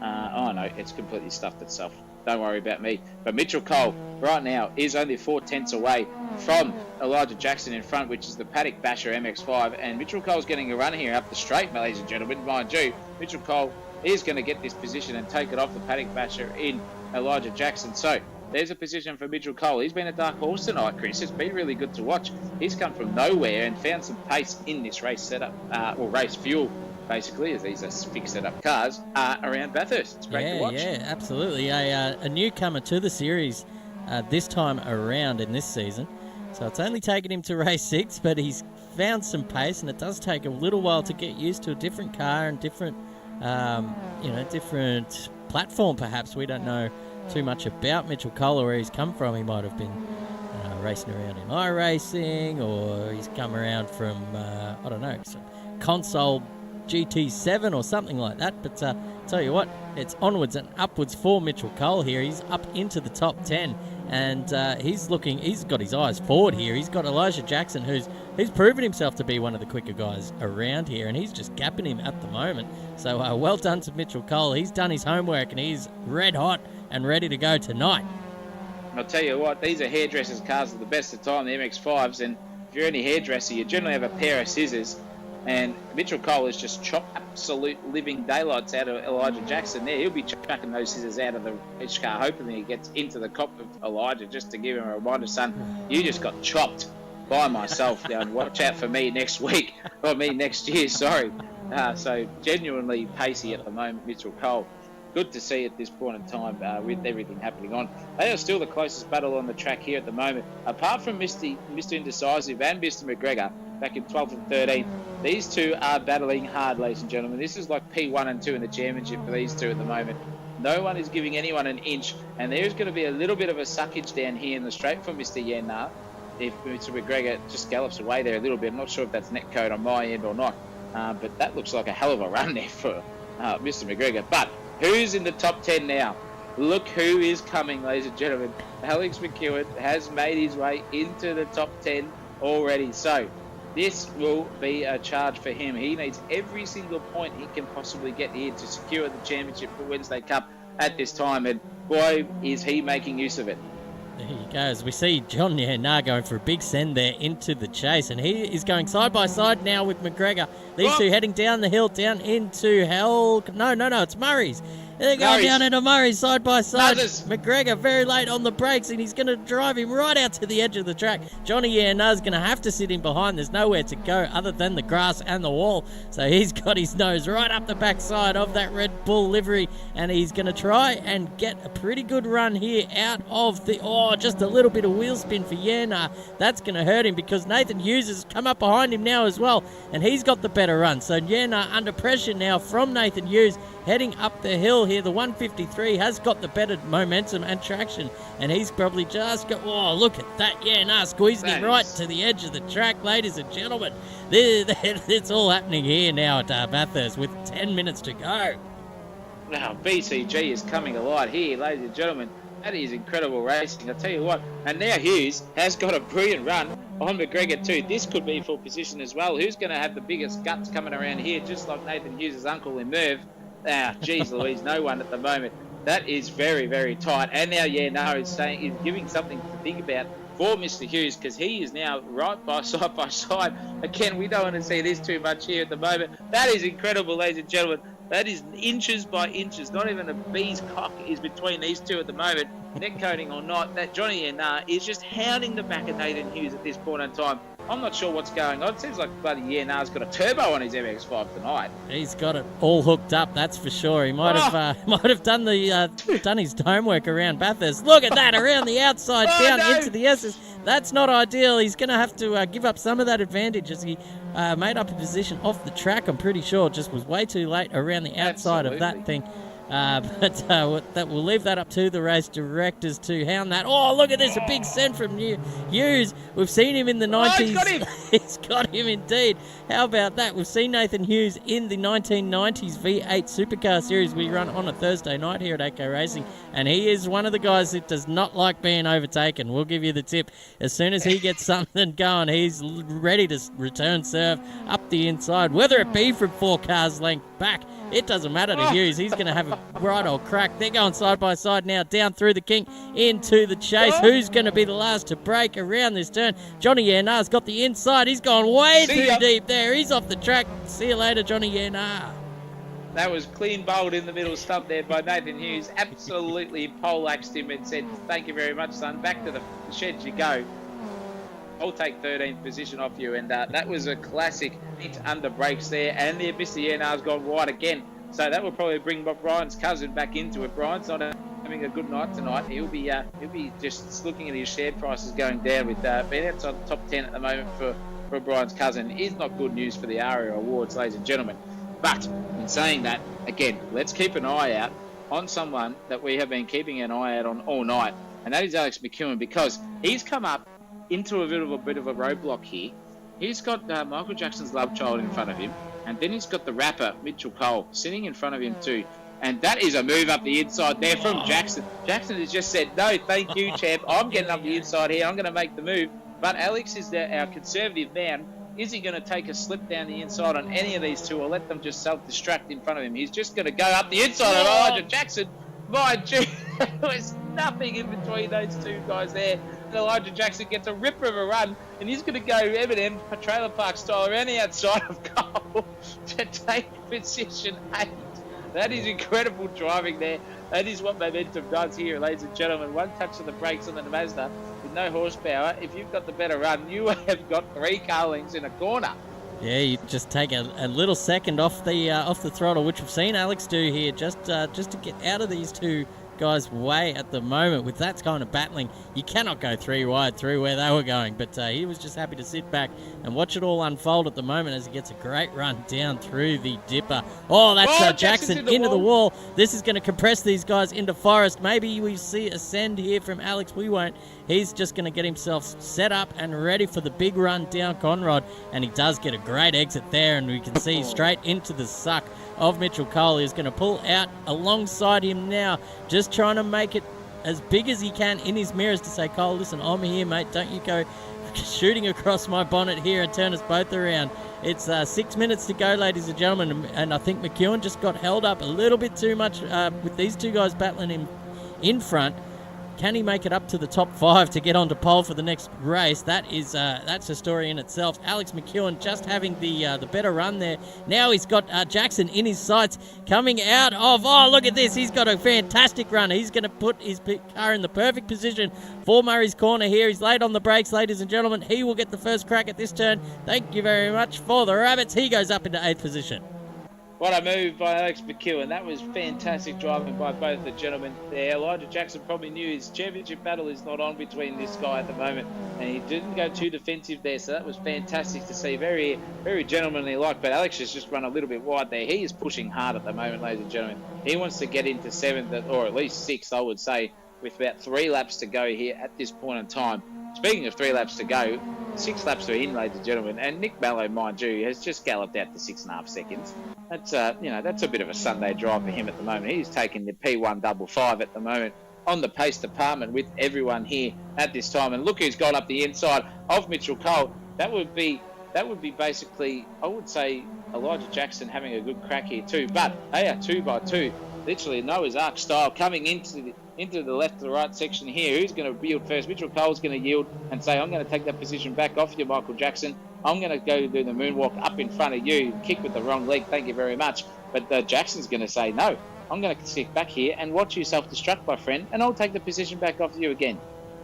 Oh no, it's completely stuffed itself. Don't worry about me. But Mitchell Cole right now is only 4 tenths away from Elijah Jackson in front, which is the Paddock Basher MX-5. And Mitchell Cole's getting a run here up the straight, ladies and gentlemen. Mind you, Mitchell Cole is going to get this position and take it off the Paddock Basher in Elijah Jackson. So there's a position for Mitchell Cole. He's been a dark horse tonight, Chris. It's been really good to watch. He's come from nowhere and found some pace in this race setup, or race fuel, basically, as these are fixed setup cars around Bathurst. It's great to watch. Yeah, absolutely. A newcomer to the series this time around in this season. So it's only taken him to race 6, but he's found some pace, and it does take a little while to get used to a different car and different, different platform. Perhaps we don't know too much about Mitchell Cole or where he's come from. He might have been racing around in iRacing, or he's come around from some console GT7 or something like that. But tell you what, it's onwards and upwards for Mitchell Cole here. He's up into the top 10, and he's got his eyes forward here. He's got Elijah Jackson, who's proven himself to be one of the quicker guys around here, and he's just gapping him at the moment. So well done to Mitchell Cole. He's done his homework, and he's red hot and ready to go tonight. I'll tell you what, these are hairdressers' cars at the best of time, the MX-5s, and if you're any hairdresser, you generally have a pair of scissors. And Mitchell Cole has just chopped absolute living daylights out of Elijah Jackson there. He'll be chucking those scissors out of the each car, hoping that he gets into the cop of Elijah, just to give him a reminder, son, you just got chopped by myself. Now, watch out for me next week, or me next year, sorry. So genuinely pacey at the moment, Mitchell Cole. Good to see at this point in time with everything happening on. They are still the closest battle on the track here at the moment. Apart from Mr. Indecisive and Mr. McGregor back in 12th and 13th, these two are battling hard, ladies and gentlemen. This is like P1 and 2 in the championship for these two at the moment. No one is giving anyone an inch, and there's going to be a little bit of a suckage down here in the straight for Mr. Yennar if Mr. McGregor just gallops away there a little bit. I'm not sure if that's netcode on my end or not, but that looks like a hell of a run there for Mr. McGregor. But Who's in the top 10 now? Look who is coming, ladies and gentlemen. Alex McEwen has made his way into the top 10 already. So this will be a charge for him. He needs every single point he can possibly get here to secure the championship for Wednesday Cup at this time. And boy, is he making use of it. There he goes. We see John Yernar going for a big send there into the chase, and he is going side by side now with McGregor. These two heading down the hill, down into hell. No, it's Murray's. They're going down into Murray side by side. McGregor very late on the brakes, and he's going to drive him right out to the edge of the track. Johnny Yerna's going to have to sit in behind. There's nowhere to go other than the grass and the wall. So he's got his nose right up the backside of that Red Bull livery, and he's going to try and get a pretty good run here out of the... just a little bit of wheel spin for Yerna. That's going to hurt him because Nathan Hughes has come up behind him now as well, and he's got the better run. So Yerna under pressure now from Nathan Hughes, heading up the hill here. The 153 has got the better momentum and traction, and he's probably just got... look at that. Squeezing him right to the edge of the track, ladies and gentlemen. It's all happening here now at Bathurst with 10 minutes to go. Now, BCG is coming alive here, ladies and gentlemen. That is incredible racing, I'll tell you what. And now Hughes has got a brilliant run on McGregor too. This could be for position as well. Who's going to have the biggest guts coming around here, just like Nathan Hughes' uncle in Merv? Geez Louise, no one at the moment. That is very, very tight. And now he's giving something to think about for Mr. Hughes, because he is now right by side. Again, we don't want to see this too much here at the moment. That is incredible, ladies and gentlemen. That is inches by inches. Not even a bee's cock is between these two at the moment. Neck coating or not, that Johnny Yernar is just hounding the back of Nathan Hughes at this point in time. I'm not sure what's going on. It seems like bloody Yernar's got a turbo on his MX-5 tonight. He's got it all hooked up, that's for sure. He might have done his homework around Bathurst. Look at that, around the outside, down into the S's. That's not ideal. He's going to have to give up some of that advantage as he made up a position off the track. I'm pretty sure just was way too late around the outside of that thing. But we'll leave that up to the race directors to hound that. Look at this, a big send from Hughes. We've seen him in the 90s. He's got him. He's got him indeed. How about that? We've seen Nathan Hughes in the 1990s V8 Supercar Series we run on a Thursday night here at AK Racing, and he is one of the guys that does not like being overtaken. We'll give you the tip. As soon as he gets something going, he's ready to return serve up the inside, whether it be from 4 cars length back. It doesn't matter to Hughes. He's going to have a right old crack. They're going side by side now, down through the kink, into the chase. Who's going to be the last to break around this turn? Johnny Yernar's got the inside. He's gone way too deep there. He's off the track. See you later, Johnny Yernar. That was clean bowled in the middle stump there by Nathan Hughes. Absolutely poleaxed him and said, thank you very much, son. Back to the shed you go. I'll take 13th position off you. And that was a classic hit under brakes there. And there, Mr. Yernar's gone wide again. So that will probably bring Brian's cousin back into it. Brian's not having a good night tonight. He'll be just looking at his share prices going down with being outside the top 10 at the moment for Brian's cousin. Is not good news for the ARIA Awards, ladies and gentlemen. But in saying that, again, let's keep an eye out on someone that we have been keeping an eye out on all night. And that is Alex McEwen, because he's come up into a bit of a roadblock here. He's got Michael Jackson's love child in front of him, and then he's got the rapper Mitchell Cole sitting in front of him too. And that is a move up the inside there from Jackson. Jackson has just said, no, thank you, champ. I'm getting up the inside here. I'm going to make the move. But Alex is our conservative man. Is he going to take a slip down the inside on any of these two, or let them just self-destruct in front of him? He's just going to go up the inside of Elijah Jackson. My Gee, there's nothing in between those two guys there. And Elijah Jackson gets a ripper of a run, and he's going to go Eminem trailer park style around the outside of Cole to take position 8. That is incredible driving there. That is what momentum does here, ladies and gentlemen. One touch of the brakes on the Mazda with no horsepower. If you've got the better run, you have got 3 car lengths in a corner. Yeah, you just take a little second off the throttle, which we've seen Alex do here, just to get out of these two guys' way at the moment. With that kind of battling, you cannot go 3 wide through where they were going, but he was just happy to sit back and watch it all unfold at the moment as he gets a great run down through the dipper. That's Jackson into the wall. This is going to compress these guys into Forest. Maybe we see a send here from Alex. We won't. He's just going to get himself set up and ready for the big run down Conrod, and he does get a great exit there, and we can see straight into the suck of Mitchell Cole. He's going to pull out alongside him now, just trying to make it as big as he can in his mirrors to say, Cole, listen, I'm here, mate. Don't you go shooting across my bonnet here and turn us both around. It's 6 minutes to go, ladies and gentlemen, and I think McEwen just got held up a little bit too much with these two guys battling him in front. Can he make it up to the top 5 to get onto pole for the next race? That's a story in itself. Alex McEwen just having the better run there. Now he's got Jackson in his sights coming out of... Oh, look at this. He's got a fantastic run. He's going to put his car in the perfect position for Murray's Corner here. He's laid on the brakes, ladies and gentlemen. He will get the first crack at this turn. Thank you very much for the Rabbits. He goes up into 8th position. What a move by Alex McEwen. That was fantastic driving by both the gentlemen there. Elijah Jackson probably knew his championship battle is not on between this guy at the moment, and he didn't go too defensive there, so that was fantastic to see. Very, very gentlemanly-like, but Alex has just run a little bit wide there. He is pushing hard at the moment, ladies and gentlemen. He wants to get into 7th, or at least 6th, I would say, with about 3 laps to go here at this point in time. Speaking of 3 laps to go, 6 laps are in, ladies and gentlemen, and Nick Mallow, mind you, has just galloped out to 6.5 seconds. That's that's a bit of a Sunday drive for him at the moment. He's taking the P155 at the moment on the pace department with everyone here at this time. And look who's gone up the inside of Mitchell Cole. That would be basically, I would say, Elijah Jackson having a good crack here too. But they are 2 by 2, literally Noah's Ark style, coming into the left to the right section here. Who's going to yield first? Mitchell Cole's going to yield and say, I'm going to take that position back off you, Michael Jackson. I'm going to go do the moonwalk up in front of you, kick with the wrong leg, thank you very much. But Jackson's going to say, no, I'm going to stick back here and watch you self-destruct, my friend, and I'll take the position back off you again.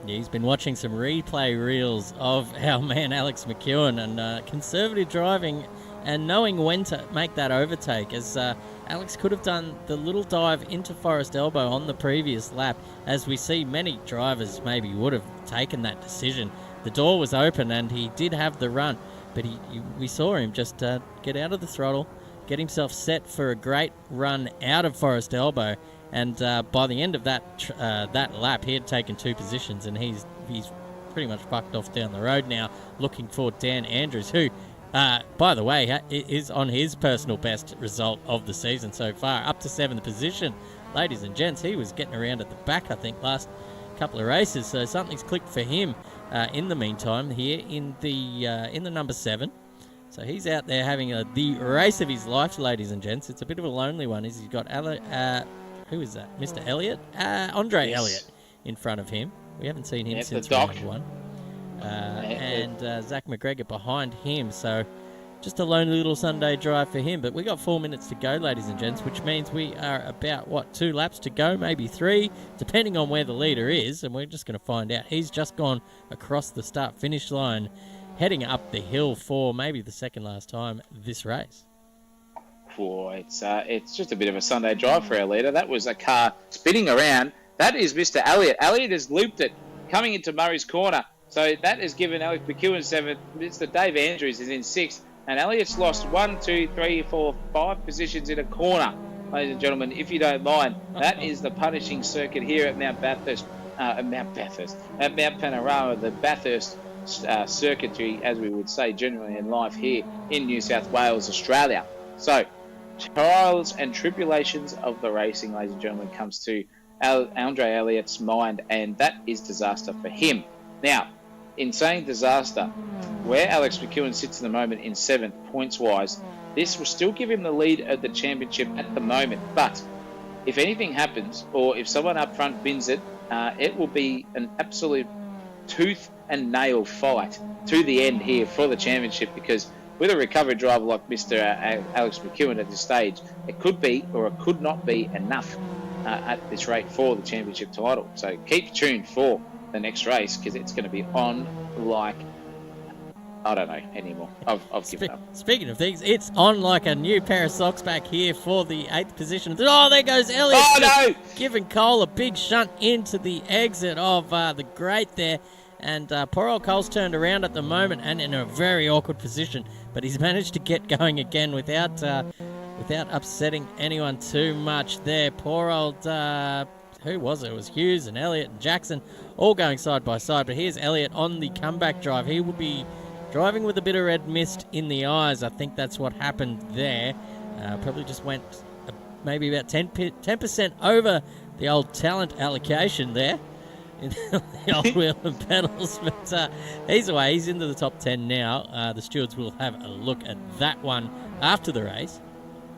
Yeah, he's been watching some replay reels of our man Alex McEwen, and conservative driving and knowing when to make that overtake, as Alex could have done the little dive into Forest Elbow on the previous lap, as we see many drivers maybe would have taken that decision. The door was open and he did have the run, but we saw him just get out of the throttle, get himself set for a great run out of Forest Elbow, and by the end of that lap, he had taken 2 positions, and he's pretty much fucked off down the road now, looking for Dan Andrews, who, by the way, is on his personal best result of the season so far, up to 7th position. Ladies and gents, he was getting around at the back, I think, last couple of races, so something's clicked for him in the meantime here in the number 7. So he's out there having the race of his life, ladies and gents. It's a bit of a lonely one. He's got who is that? Mr. Elliott? Andre Elliott in front of him. We haven't seen him since round 1. And Zach McGregor behind him. So just a lonely little Sunday drive for him. But we got 4 minutes to go, ladies and gents, which means we are about, 2 laps to go, maybe 3, depending on where the leader is. And we're just going to find out. He's just gone across the start-finish line, heading up the hill for maybe the second last time this race. Boy, it's just a bit of a Sunday drive for our leader. That was a car spinning around. That is Mr. Elliott. Elliott has looped it, coming into Murray's Corner. So that has given Alex McEwen 7th. Mr. Dave Andrews is in 6th. And Elliott's lost 1, 2, 3, 4, 5 positions in a corner. Ladies and gentlemen, if you don't mind, that is the punishing circuit here at Mount Panorama, the Bathurst circuitry, as we would say generally in life here in New South Wales, Australia. So, trials and tribulations of the racing, ladies and gentlemen, comes to Andre Elliott's mind, and that is disaster for him. Now, in saying disaster, where Alex McEwen sits at the moment in 7th points-wise, this will still give him the lead of the championship at the moment. But if anything happens, or if someone up front wins it, it will be an absolute tooth and nail fight to the end here for the championship, because with a recovery driver like Mr. Alex McEwen at this stage, it could be or it could not be enough at this rate for the championship title. So keep tuned for the next race, because it's going to be on like, I don't know anymore. I've given up. Speaking of things, it's on like a new pair of socks back here for the 8th position. Oh, there goes Elliott. Oh, no! Giving Cole a big shunt into the exit of the grate there. And poor old Cole's turned around at the moment and in a very awkward position. But he's managed to get going again without upsetting anyone too much there. Poor old... who was it? It was Hughes and Elliott and Jackson all going side by side. But here's Elliott on the comeback drive. He will be driving with a bit of red mist in the eyes. I think that's what happened there. Probably just went maybe about 10% over the old talent allocation there in the old wheel and pedals. But he's away. He's into the top 10 now. The stewards will have a look at that one after the race.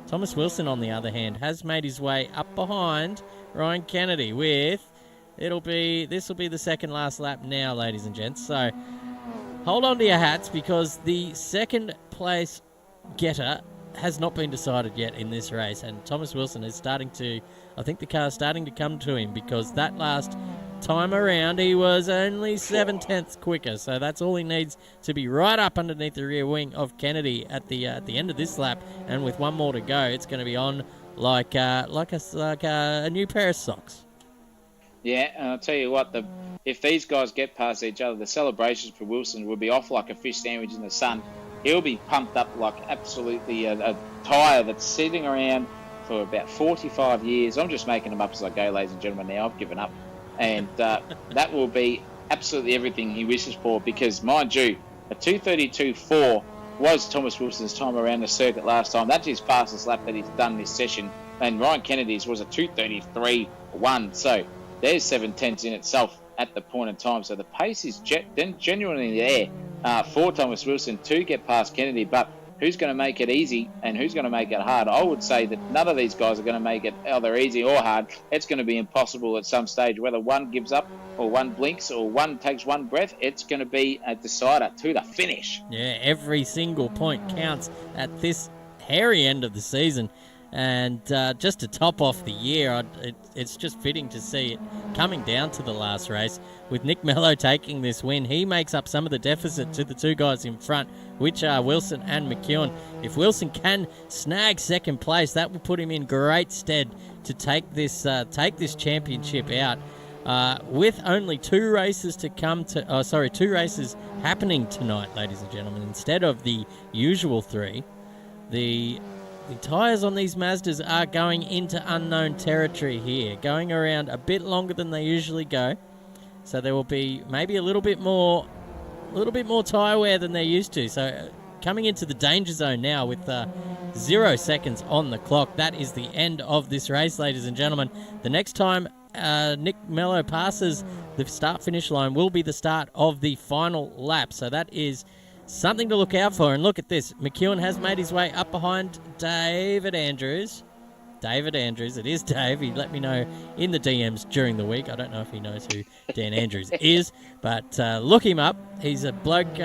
Thomas Wilson, on the other hand, has made his way up behind Ryan Kennedy this will be the second last lap now, ladies and gents. So hold on to your hats, because the second place getter has not been decided yet in this race, and Thomas Wilson is I think the car's starting to come to him, because that last time around he was only 7/10 quicker, so that's all he needs to be right up underneath the rear wing of Kennedy at the end of this lap. And with one more to go, it's going to be on like a new pair of socks. Yeah, and I'll tell you what, if these guys get past each other, the celebrations for Wilson will be off like a fish sandwich in the sun. He'll be pumped up like absolutely a tyre that's sitting around for about 45 years. I'm just making them up as I go, ladies and gentlemen. Now I've given up. And that will be absolutely everything he wishes for, because, mind you, a 2:32.4 was Thomas Wilson's time around the circuit last time. That's his fastest lap that he's done this session. And Ryan Kennedy's was a 2:33.1. So there's 7/10 in itself at the point in time. So the pace is genuinely there for Thomas Wilson to get past Kennedy. But who's going to make it easy and who's going to make it hard? I would say that none of these guys are going to make it either easy or hard. It's going to be impossible at some stage. Whether one gives up or one blinks or one takes one breath, it's going to be a decider to the finish. Yeah, every single point counts at this hairy end of the season. And just to top off the year, it's just fitting to see it coming down to the last race. With Nick Mello taking this win, he makes up some of the deficit to the two guys in front, which are Wilson and McEwen. If Wilson can snag second place, that will put him in great stead to take this championship out. With only two races happening tonight, ladies and gentlemen, instead of the usual three, the tyres on these Mazdas are going into unknown territory here, going around a bit longer than they usually go. So there will be maybe a little bit more tyre wear than they're used to. So coming into the danger zone now with 0 seconds on the clock. That is the end of this race, ladies and gentlemen. The next time Nick Mello passes the start-finish line will be the start of the final lap. So that is something to look out for. And look at this. McEwen has made his way up behind David Andrews. It is Dave. He let me know in the DMs during the week. I don't know if he knows who Dan Andrews is, but look him up. He's a bloke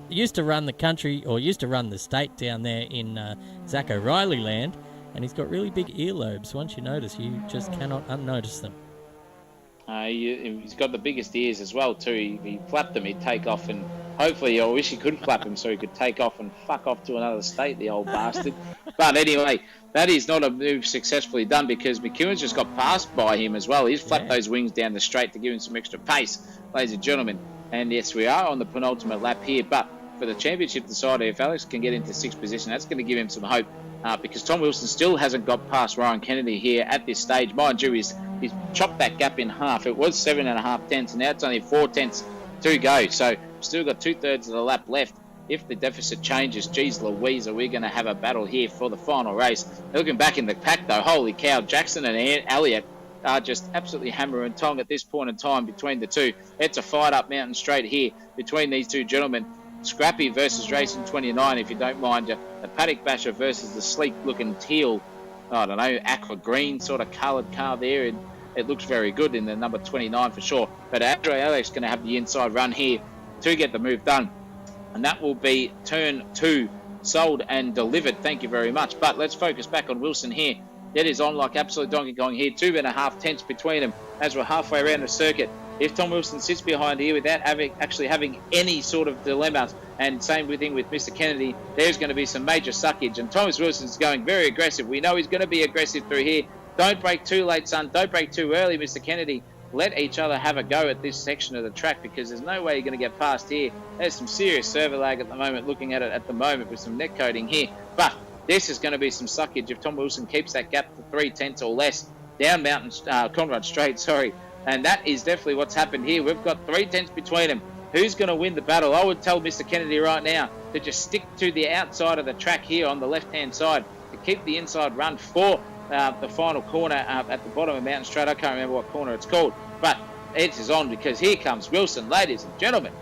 used to run the country, or used to run the state down there in Zach O'Reilly land, and he's got really big earlobes. Once you notice, you just cannot unnotice them. He's got the biggest ears as well too. He flapped them, he'd take off, and hopefully I wish he could flap him so he could take off and fuck off to another state, the old bastard. But anyway, that is not a move successfully done, because McEwen's just got passed by him as well. He's flapped those wings down the straight to give him some extra pace, ladies and gentlemen. And yes, we are on the penultimate lap here, but for the championship decider, if Alex can get into sixth position, that's going to give him some hope, because Tom Wilson still hasn't got past Ryan Kennedy here at this stage. Mind you, he's chopped that gap in half. It was 7.5 tenths, and now it's only 4 tenths to go. So still got 2/3 of the lap left. If the deficit changes, geez Louise, are we going to have a battle here for the final race? Looking back in the pack though, holy cow, Jackson and Elliott are just absolutely hammer and tong at this point in time between the two. It's a fight up mountain straight here between these two gentlemen. Scrappy versus Racing 29, if you don't mind. The Paddock Basher versus the sleek looking teal, I don't know, aqua green sort of coloured car there. And it looks very good in the number 29 for sure. But Andre Alex going to have the inside run here to get the move done. And that will be turn 2, sold and delivered. Thank you very much. But let's focus back on Wilson here. That is on like absolute Donkey Kong here. 2.5 tenths between them as we're halfway around the circuit. If Tom Wilson sits behind here without actually having any sort of dilemmas, and same thing with Mr. Kennedy, there's going to be some major suckage. And Thomas Wilson's going very aggressive. We know he's going to be aggressive through here. Don't break too late, son. Don't break too early, Mr. Kennedy. Let each other have a go at this section of the track, because there's no way you're going to get past here. There's some serious servo lag at the moment, looking at it at the moment with some net coating here. But this is going to be some suckage if Tom Wilson keeps that gap to 3 tenths or less down Conrad Straight, sorry. And that is definitely what's happened here. We've got 3 tenths between them. Who's going to win the battle? I would tell Mr. Kennedy right now to just stick to the outside of the track here on the left-hand side to keep the inside run for the final corner at the bottom of Mountain Straight. I can't remember what corner it's called, but it is on because here comes Wilson, ladies and gentlemen.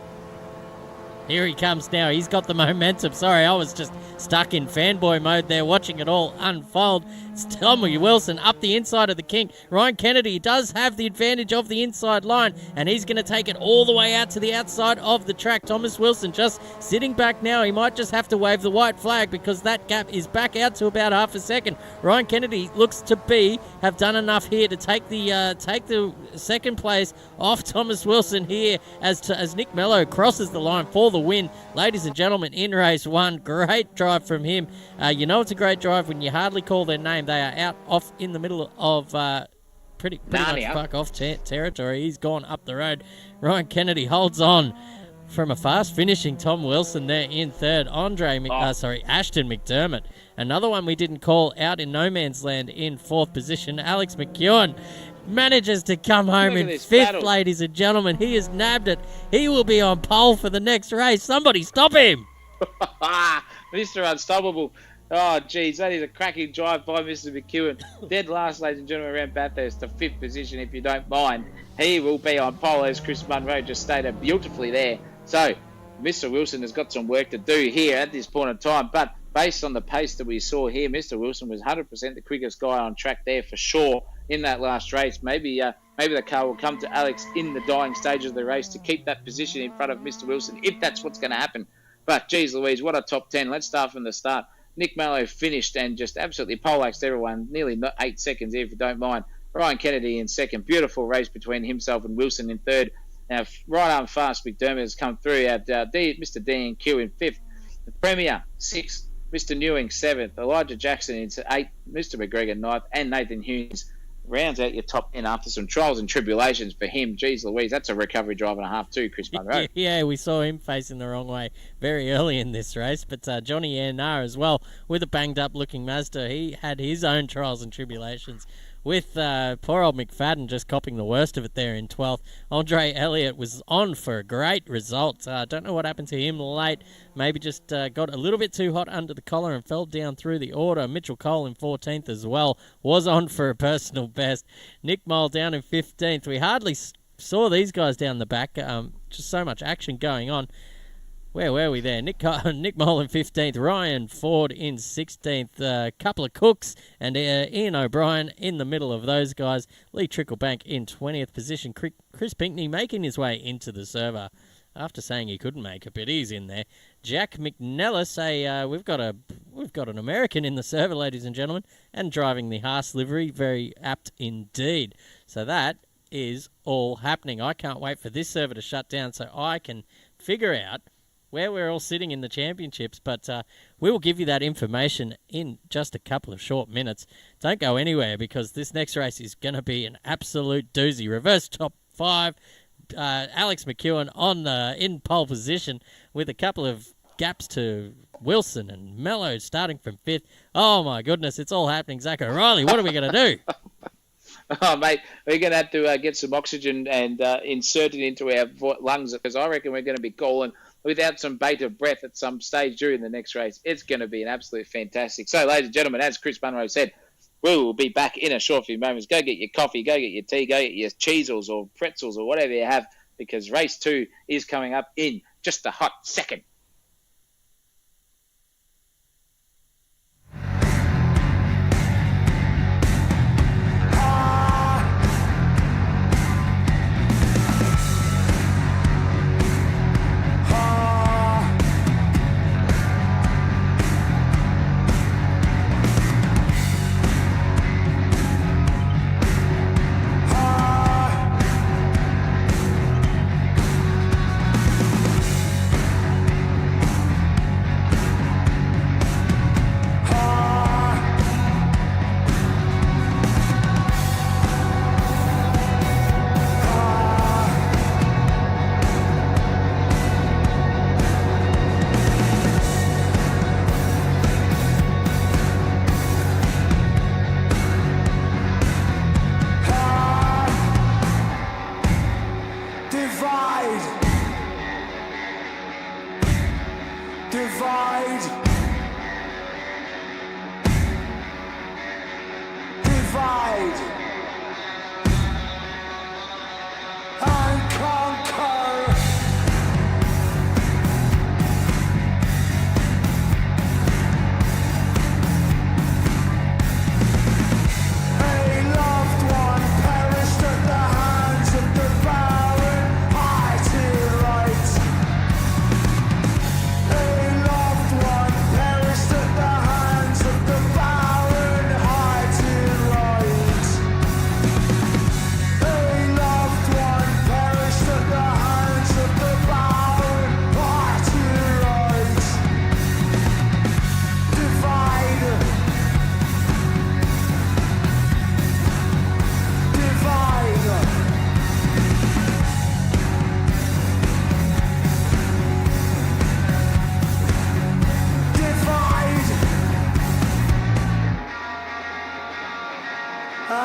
Here he comes now. He's got the momentum. Sorry, I was just stuck in fanboy mode there watching it all unfold. It's Tommy Wilson up the inside of the King. Ryan Kennedy does have the advantage of the inside line, and he's going to take it all the way out to the outside of the track. Thomas Wilson just sitting back now. He might just have to wave the white flag because that gap is back out to about half a second. Ryan Kennedy looks to have done enough here to take the second place off Thomas Wilson here as Nick Mello crosses the line for the win. Ladies and gentlemen, in race 1, great drive from him. You know it's a great drive when you hardly call their name. They are out off in the middle of pretty much fuck off territory. He's gone up the road. Ryan Kennedy holds on from a fast finishing Tom Wilson there in third. Ashton McDermott. Another one we didn't call out in no man's land in fourth position. Alex McEwen manages to come home in fifth, battle. Ladies and gentlemen. He has nabbed it. He will be on pole for the next race. Somebody stop him. Mr. Unstoppable. Oh, geez, that is a cracking drive by Mr. McEwen. Dead last, ladies and gentlemen, around Bathurst to fifth position, if you don't mind. He will be on pole, as Chris Munro just stated beautifully there. So, Mr. Wilson has got some work to do here at this point in time, but based on the pace that we saw here, Mr. Wilson was 100% the quickest guy on track there for sure in that last race. Maybe the car will come to Alex in the dying stage of the race to keep that position in front of Mr. Wilson, if that's what's going to happen. But, geez Louise, what a top 10. Let's start from the start. Nick Mallow finished and just absolutely poleaxed everyone, nearly 8 seconds here, if you don't mind. Ryan Kennedy in second. Beautiful race between himself and Wilson in third. Now, right arm fast, McDermott has come through. Mr. D&Q in fifth. The Premier, sixth. Mr. Newing, seventh. Elijah Jackson in eighth. Mr. McGregor, ninth. And Nathan Hughes rounds out your top 10 after some trials and tribulations for him. Jeez Louise, that's a recovery drive and a half too, Chris Munro. Yeah, we saw him facing the wrong way very early in this race, but Johnny Yernar as well, with a banged-up looking Mazda, he had his own trials and tribulations, with poor old McFadden just copping the worst of it there in 12th. Andre Elliott was on for a great result. Don't know what happened to him late. Maybe just got a little bit too hot under the collar and fell down through the order. Mitchell Cole in 14th as well was on for a personal best. Nick Mole down in 15th. We hardly saw these guys down the back. Just so much action going on. Where were we there? Nick Mole in 15th, Ryan Ford in 16th, a couple of Cooks, and Ian O'Brien in the middle of those guys. Lee Tricklebank in 20th position. Chris Pinkney making his way into the server after saying he couldn't make it, but he's in there. Jack McNellis, we've got an American in the server, ladies and gentlemen, and driving the Haas livery, very apt indeed. So that is all happening. I can't wait for this server to shut down so I can figure out where we're all sitting in the championships, but we will give you that information in just a couple of short minutes. Don't go anywhere because this next race is going to be an absolute doozy. Reverse top 5, Alex McEwen in pole position with a couple of gaps to Wilson and Mello starting from 5th. Oh my goodness, it's all happening. Zach O'Reilly, what are we going to do? Oh, mate, we're going to have to get some oxygen and insert it into our lungs because I reckon we're going to be calling without some bated breath at some stage during the next race. It's going to be an absolute fantastic. So, ladies and gentlemen, as Chris Munro said, we will be back in a short few moments. Go get your coffee, go get your tea, go get your cheesels or pretzels or whatever you have because race 2 is coming up in just a hot second.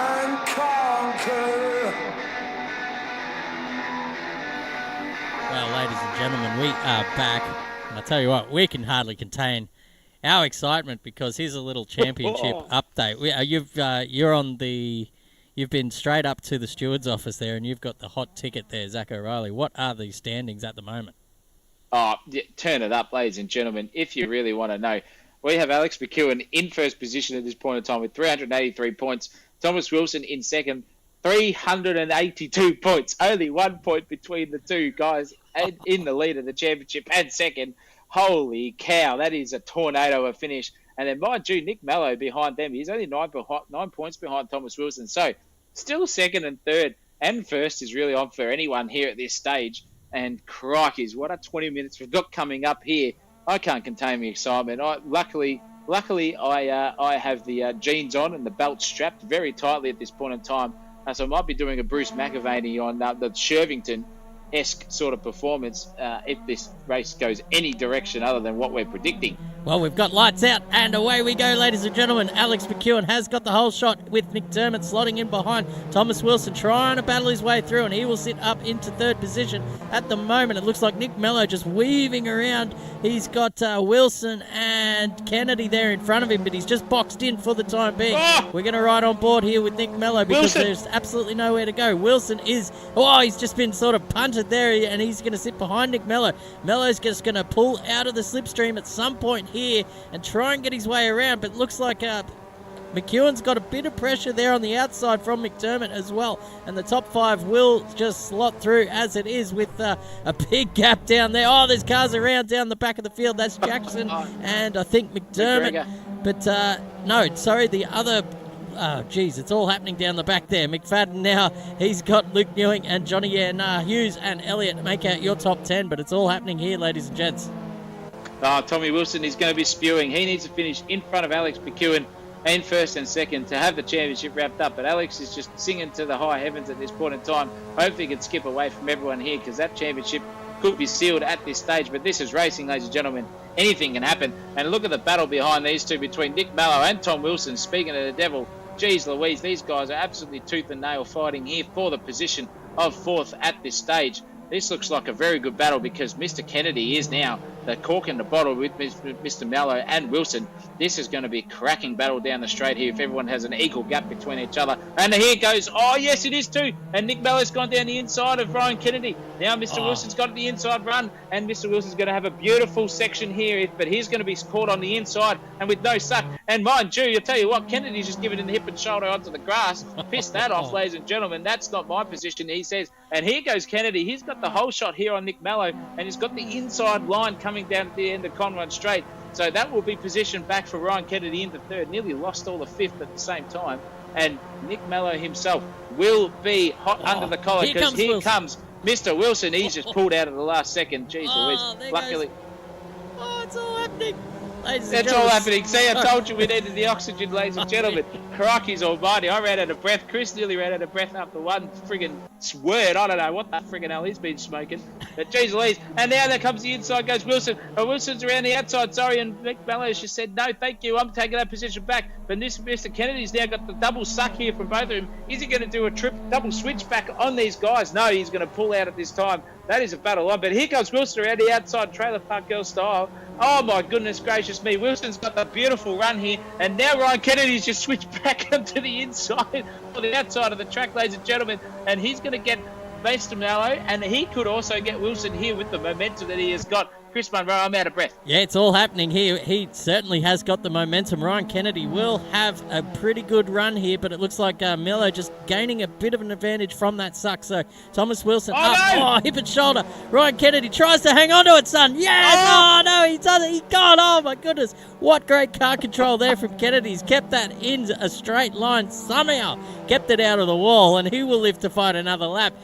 and conquer. Well, ladies and gentlemen, we are back. And I tell you what, we can hardly contain our excitement because here's a little championship update. You've been straight up to the steward's office there, and you've got the hot ticket there, Zach O'Reilly. What are the standings at the moment? Oh, yeah, turn it up, ladies and gentlemen, if you really want to know. We have Alex McEwen in first position at this point in time with 383 points. Thomas Wilson in second, 382 points. Only 1 point between the two guys in the lead of the championship and second. Holy cow, that is a tornado of finish. And then, mind you, Nick Mello behind them. He's only 9 points behind Thomas Wilson. So, still second and third and first is really on for anyone here at this stage. And crikeys, what a 20 minutes we've got coming up here. I can't contain my excitement. Luckily, I have the jeans on and the belt strapped very tightly at this point in time. So I might be doing a Bruce McAvaney on the Shervington-esque sort of performance if this race goes any direction other than what we're predicting. Well, we've got lights out, and away we go, ladies and gentlemen. Alex McEwen has got the whole shot with McDermott slotting in behind. Thomas Wilson trying to battle his way through, and he will sit up into third position. At the moment, it looks like Nick Mello just weaving around. He's got Wilson and Kennedy there in front of him, but he's just boxed in for the time being. Oh! We're going to ride on board here with Nick Mello because Wilson. there's absolutely nowhere to go. Wilson he's just been sort of punted there, and he's going to sit behind Nick Mello. Mello's just going to pull out of the slipstream at some point here and try and get his way around, but looks like McEwen's got a bit of pressure there on the outside from McDermott as well, and the top five will just slot through as it is with a big gap down there. Oh, there's cars around down the back of the field. That's Jackson and I think McDermott. But no, sorry, the other... it's all happening down the back there. McFadden now, he's got Luke Newing and Johnny Hughes and Elliott make out your top 10, but it's all happening here, ladies and gents. Tommy Wilson is going to be spewing. He needs to finish in front of Alex McEwen in first and second to have the championship wrapped up. But Alex is just singing to the high heavens at this point in time. Hopefully he can skip away from everyone here because that championship could be sealed at this stage. But this is racing, ladies and gentlemen. Anything can happen. And look at the battle behind these two between Nick Mello and Tom Wilson. Speaking of the devil, geez Louise, these guys are absolutely tooth and nail fighting here for the position of fourth at this stage. This looks like a very good battle because Mr. Kennedy is now the cork in the bottle with Mr. Mello and Wilson. This is going to be a cracking battle down the straight here if everyone has an equal gap between each other. And here it goes. Oh, yes, it is too. And Nick Mello's gone down the inside of Ryan Kennedy. Now Mr. Wilson's got the inside run, and Mr. Wilson's going to have a beautiful section here, but he's going to be caught on the inside and with no suck. And mind you, I'll tell you what, Kennedy's just given it the hip and shoulder onto the grass. Piss that off, ladies and gentlemen. That's not my position, he says. And here goes Kennedy. He's got the whole shot here on Nick Mello, and he's got the inside line coming down at the end of Conrad Straight. So that will be positioned back for Ryan Kennedy into third. Nearly lost all the fifth at the same time. And Nick Mello himself will be hot under the collar because here comes Mr. Wilson. He's just pulled out of the last second. Jeez Louise. Luckily. It's all happening. That's all happening. See, I told you we needed the oxygen, ladies and gentlemen. Crikey's almighty. I ran out of breath. Chris nearly ran out of breath after one friggin' word. I don't know what the friggin' hell he's been smoking. But geez Louise. And now there comes the inside, goes Wilson. Wilson's around the outside, sorry. And Mick Mello's just said, no, thank you. I'm taking that position back. But this Mr. Kennedy's now got the double suck here from both of them. Is he going to do a double switch back on these guys? No, he's going to pull out at this time. That is a battle on. But here comes Wilson around the outside, trailer park girl style. Oh, my goodness gracious me. Wilson's got the beautiful run here. And now Ryan Kennedy's just switched back onto the inside or the outside of the track, ladies and gentlemen. And he's going to get Mr. Mello. And he could also get Wilson here with the momentum that he has got. Chris Munro, I'm out of breath. Yeah, it's all happening here. He certainly has got the momentum. Ryan Kennedy will have a pretty good run here, but it looks like Mello just gaining a bit of an advantage from that suck. So Thomas Wilson hip and shoulder. Ryan Kennedy tries to hang on to it, son. Yes! Oh, no, he does it. He's gone. Oh, my goodness. What great car control there from Kennedy. He's kept that in a straight line somehow. Kept it out of the wall, and he will live to fight another lap.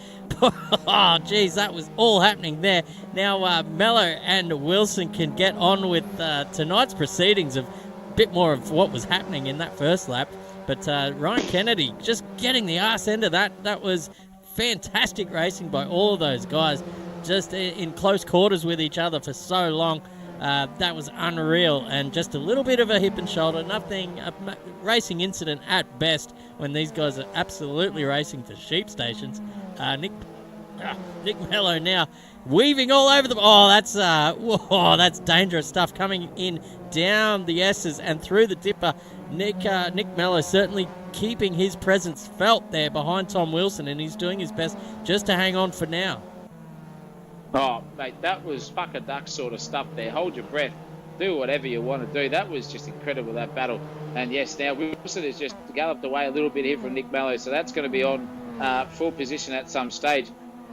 Oh, geez, that was all happening there. Now, Mello and Wilson can get on with tonight's proceedings of a bit more of what was happening in that first lap. But Ryan Kennedy just getting the arse end of that. That was fantastic racing by all of those guys, just in close quarters with each other for so long. That was unreal, and just a little bit of a hip and shoulder, nothing, a racing incident at best when these guys are absolutely racing for sheep stations. Nick Mello now weaving all over them. That's dangerous stuff coming in down the S's and through the dipper. Nick Mello certainly keeping his presence felt there behind Tom Wilson, and he's doing his best just to hang on for now. Oh, mate, that was fuck a duck sort of stuff there. Hold your breath. Do whatever you want to do. That was just incredible, that battle. And yes, now Wilson has just galloped away a little bit here from Nick Mello, so that's going to be on full position at some stage.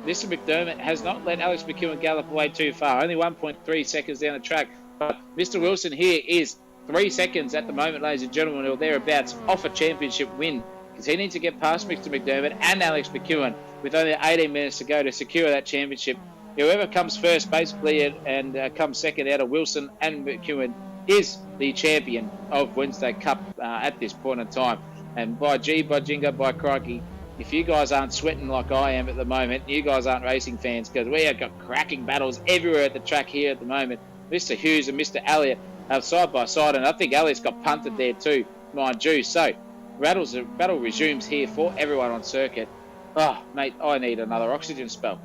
Mr. McDermott has not let Alex McEwen gallop away too far. Only 1.3 seconds down the track. But Mr. Wilson here is 3 seconds at the moment, ladies and gentlemen, or thereabouts, off a championship win. Because he needs to get past Mr. McDermott and Alex McEwen with only 18 minutes to go to secure that championship. Whoever comes first, basically, and comes second out of Wilson and McEwen is the champion of Wednesday Cup at this point in time. And by jingo, by crikey, if you guys aren't sweating like I am at the moment, you guys aren't racing fans, because we have got cracking battles everywhere at the track here at the moment. Mr. Hughes and Mr. Elliott are side by side, and I think Elliott's got punted there too, mind you. So, battle resumes here for everyone on circuit. Oh, mate, I need another oxygen spell.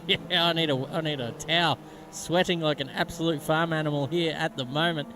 Yeah, I need a towel. Sweating like an absolute farm animal here at the moment.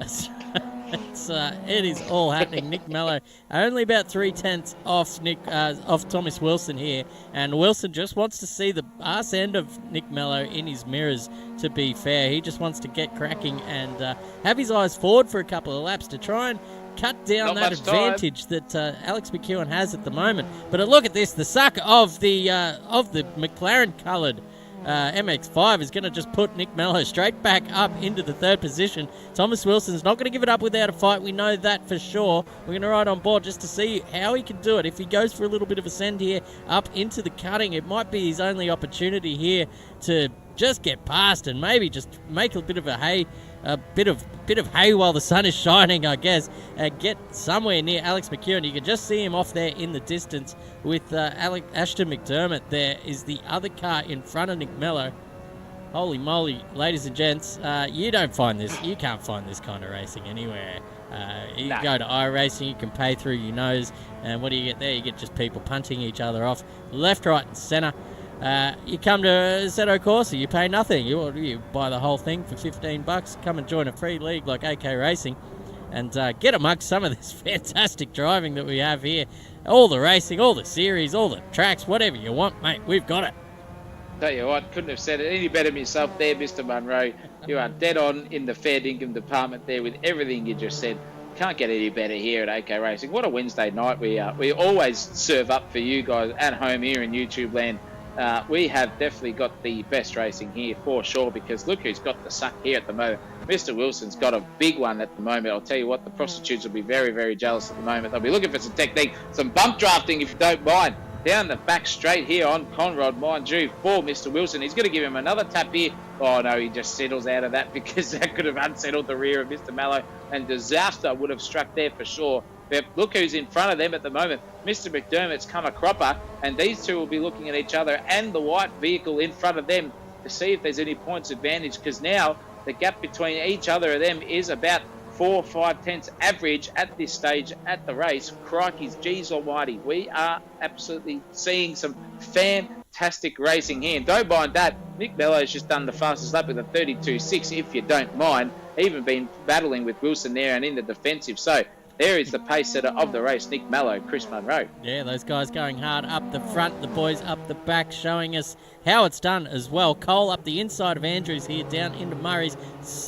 It is all happening. Nick Mello only about 3/10 off Thomas Wilson here, and Wilson just wants to see the arse end of Nick Mello in his mirrors. To be fair, he just wants to get cracking and have his eyes forward for a couple of laps to try and cut down that advantage that Alex McEwen has at the moment. But look at this, the suck of the McLaren-coloured MX-5 is going to just put Nick Mello straight back up into the third position. Thomas Wilson's not going to give it up without a fight. We know that for sure. We're going to ride on board just to see how he can do it. If he goes for a little bit of a send here up into the cutting, it might be his only opportunity here to just get past and maybe just make a bit of a bit of hay while the sun is shining, I guess, and get somewhere near Alex McEwen. You can just see him off there in the distance with Ashton McDermott. There is the other car in front of Nick Mello. Holy moly, ladies and gents, you can't find this kind of racing anywhere. You go to iRacing, you can pay through your nose, and what do you get there? You get just people punting each other off left, right and centre. You come to Assetto Corsa, you pay nothing. You buy the whole thing for $15. Come and join a free league like AK Racing and get amongst some of this fantastic driving that we have here. All the racing, all the series, all the tracks, whatever you want, mate, we've got it. Tell you what, couldn't have said it any better myself there, Mr. Munro. You are dead on in the fair dinkum department there with everything you just said. Can't get any better here at AK Racing. What a Wednesday night we always serve up for you guys at home here in YouTube land. We have definitely got the best racing here for sure, because look who's got the suck here at the moment. Mr. Wilson's got a big one at the moment. I'll tell you what, the prostitutes will be very, very jealous at the moment. They'll be looking for some technique, some bump drafting if you don't mind. Down the back straight here on Conrad, mind you, for Mr. Wilson. He's going to give him another tap here. Oh no, he just settles out of that because that could have unsettled the rear of Mr. Mello, and disaster would have struck there for sure. But look who's in front of them at the moment. Mr. McDermott's come a cropper, and these two will be looking at each other and the white vehicle in front of them to see if there's any points advantage, because now the gap between each other of them is about 4 or 5 tenths average at this stage at the race. Crikey's, geez almighty, we are absolutely seeing some fantastic racing here. And don't mind that, Nick Mello's just done the fastest lap with a 32.6, if you don't mind. Even been battling with Wilson there and in the defensive. So there is the pace setter of the race, Nick Mello, Chris Munro. Yeah, those guys going hard up the front, the boys up the back, showing us how it's done as well. Cole up the inside of Andrews here, down into Murray's.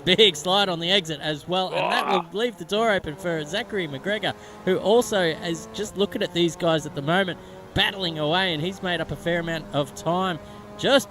Big slide on the exit as well, and that will leave the door open for Zachary McGregor, who also is just looking at these guys at the moment, battling away, and he's made up a fair amount of time just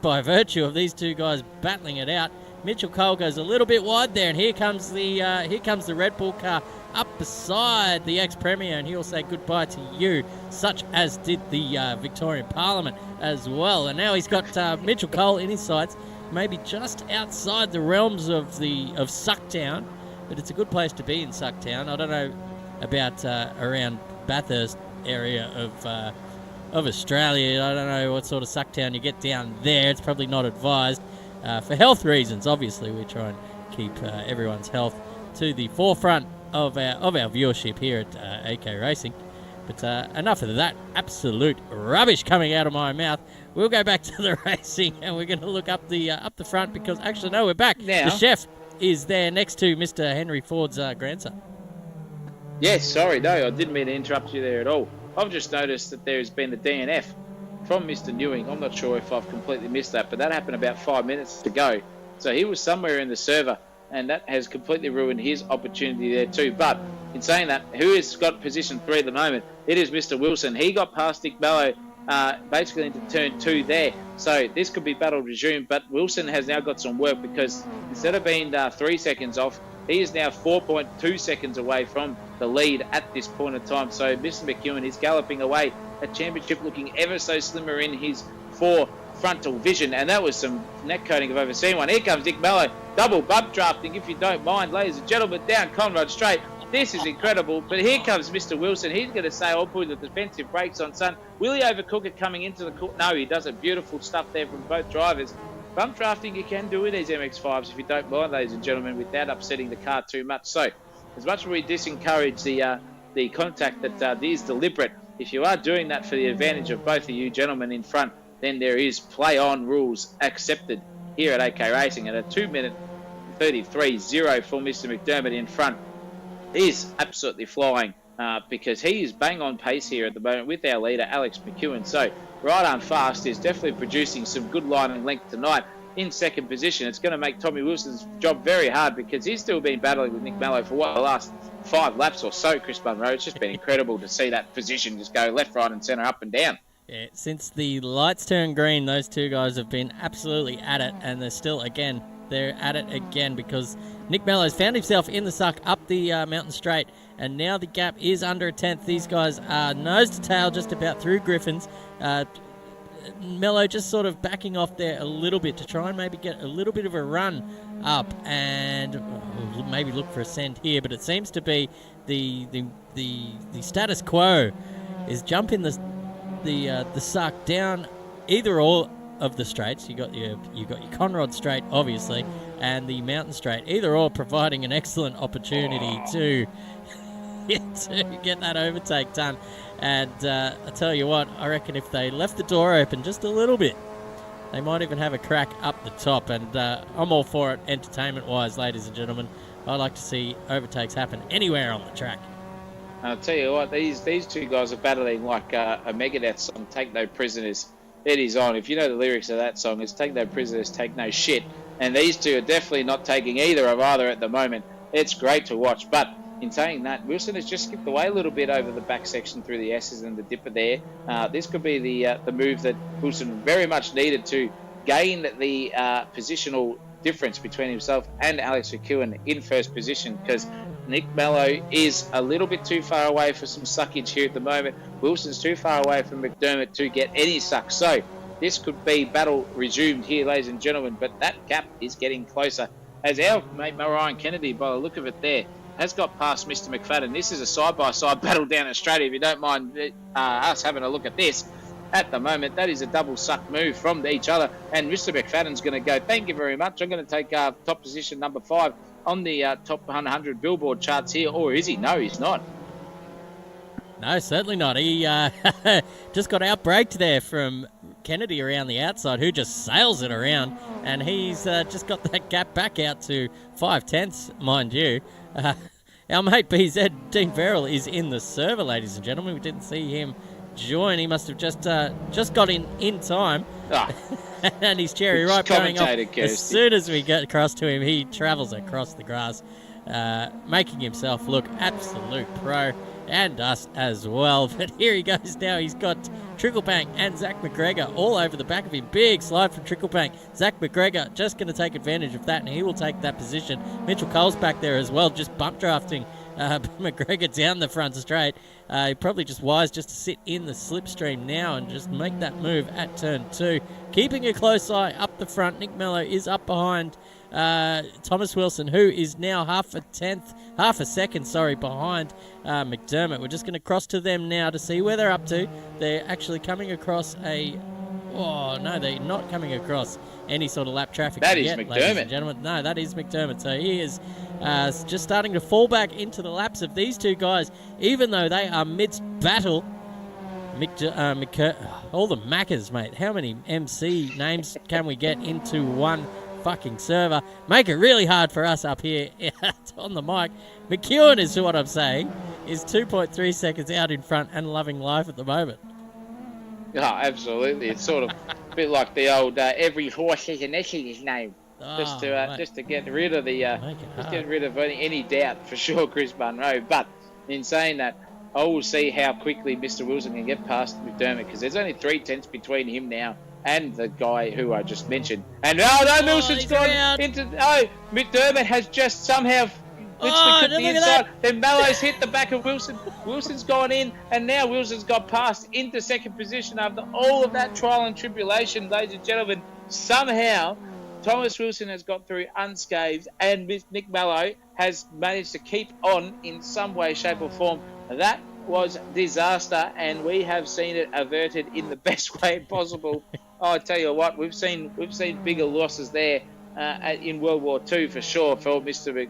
by virtue of these two guys battling it out. Mitchell Cole goes a little bit wide there, and here comes the Red Bull car up beside the ex-Premier, and he'll say goodbye to you, such as did the Victorian Parliament as well. And now he's got Mitchell Cole in his sights, maybe just outside the realms of Sucktown, but it's a good place to be in Sucktown. I don't know about around Bathurst area of Australia. I don't know what sort of Sucktown you get down there. It's probably not advised. for health reasons. Obviously, we try and keep everyone's health to the forefront of our viewership here at AK Racing. But enough of that absolute rubbish coming out of my mouth. We'll go back to the racing, and we're going to look up the front because actually no, we're back. Now, the chef is there next to Mr. Henry Ford's grandson. Yes, sorry, no, I didn't mean to interrupt you there at all. I've just noticed that there's been a DNF from Mr. Newing. I'm not sure if I've completely missed that, but that happened about 5 minutes ago. So he was somewhere in the server, and that has completely ruined his opportunity there too. But in saying that, who has got position 3 at the moment? It is Mr. Wilson. He got past Nick Mello basically into turn 2 there. So this could be battle resumed, but Wilson has now got some work because instead of being 3 seconds off, he is now 4.2 seconds away from the lead at this point in time. So Mr. McEwen is galloping away at championship, looking ever so slimmer in his frontal vision. And that was some neck coating I've ever seen one. Here comes Nick Mello, double bump drafting, if you don't mind, ladies and gentlemen, down Conrad Straight. This is incredible, but here comes Mr. Wilson. He's going to say, I'll put the defensive brakes on, son. Will he overcook it coming into the court? No, he does it. Beautiful stuff there from both drivers. Bump drafting you can do with these MX-5s if you don't mind, ladies and gentlemen, without upsetting the car too much. So, as much as we disencourage the contact that is deliberate, if you are doing that for the advantage of both of you gentlemen in front, then there is play-on rules accepted here at AK Racing. And a 2-minute 33.0 for Mr. McDermott in front is absolutely flying because he is bang on pace here at the moment with our leader, Alex McEwen. So, Right Arm Fast is definitely producing some good line and length tonight in second position. It's going to make Tommy Wilson's job very hard because he's still been battling with Nick Mello for the last 5 laps or so, Chris Munro. It's just been incredible to see that position just go left, right and centre, up and down. Yeah, since the lights turned green, those two guys have been absolutely at it, and they're at it again because Nick Mello's found himself in the suck up the mountain straight, and now the gap is under a tenth. These guys are nose to tail just about through Griffins. Mello just sort of backing off there a little bit to try and maybe get a little bit of a run up and maybe look for a send here, but it seems to be the status quo is jumping the suck down either or of the straights. You got your Conrod straight obviously and the mountain straight, either or providing an excellent opportunity to get that overtake done. And I tell you what, I reckon if they left the door open just a little bit, they might even have a crack up the top. And I'm all for it entertainment-wise, ladies and gentlemen. I like to see overtakes happen anywhere on the track. I'll tell you what, these two guys are battling like a Megadeth song, Take No Prisoners. It is on. If you know the lyrics of that song, it's Take No Prisoners, Take No Shit. And these two are definitely not taking either of either at the moment. It's great to watch. But in saying that, Wilson has just skipped away a little bit over the back section through the S's and the dipper there. This could be the move that Wilson very much needed to gain the positional difference between himself and Alex McEwen in first position, because Nick Mello is a little bit too far away for some suckage here at the moment. Wilson's too far away from McDermott to get any suck. So this could be battle resumed here, ladies and gentlemen, but that gap is getting closer as our mate Marion Kennedy, by the look of it there, has got past Mr. McFadden. This is a side-by-side battle down Australia, if you don't mind us having a look at this. At the moment, that is a double suck move from each other, and Mr. McFadden's going to go, thank you very much, I'm going to take top position number 5 on the top 100 billboard charts here. Or is he? No, he's not. No, certainly not. He just got outbraked there from Kennedy around the outside, who just sails it around, and he's just got that gap back out to 5/10, mind you. Our mate BZ, Dean Verrill, is in the server, ladies and gentlemen. We didn't see him join. He must have just got in time. Ah. And his cherry ripe going off. As soon as we get across to him, he travels across the grass, making himself look absolute pro, and us as well. But here he goes now. He's got Tricklebank and Zach McGregor all over the back of him. Big slide from Tricklebank. Zach McGregor just going to take advantage of that, and he will take that position. Mitchell Cole's back there as well, just bump drafting McGregor down the front straight. Probably just wise just to sit in the slipstream now and just make that move at turn 2. Keeping a close eye up the front. Nick Mello is up behind Thomas Wilson, who is now half a second behind McDermott. We're just going to cross to them now to see where they're up to. They're actually coming across a Oh, no, they're not coming across any sort of lap traffic That is yet, McDermott. ladies and gentlemen. No, that is McDermott. So he is just starting to fall back into the laps of these two guys, even though they are midst battle. All the Maccas, mate. How many MC names can we get into one fucking server? Make it really hard for us up here on the mic. McEwen is what I'm saying, is 2.3 seconds out in front and loving life at the moment. Oh, absolutely. It's sort of a bit like the old every horse has an S in his name. Just to get rid of the any doubt for sure, Chris Munro. But in saying that, I will see how quickly Mr. Wilson can get past McDermott, because there's only 3/10 between him now and the guy who I just mentioned. And Wilson's gone into. Oh, McDermott has just somehow literally cut the inside. Then Mallows hit the back of Wilson. Wilson's gone in, and now Wilson's got past into second position after all of that trial and tribulation, ladies and gentlemen. Somehow, Thomas Wilson has got through unscathed, and Nick Mallow has managed to keep on in some way, shape, or form. That was disaster, and we have seen it averted in the best way possible. I tell you what, we've seen bigger losses there in World War II for sure for Mr.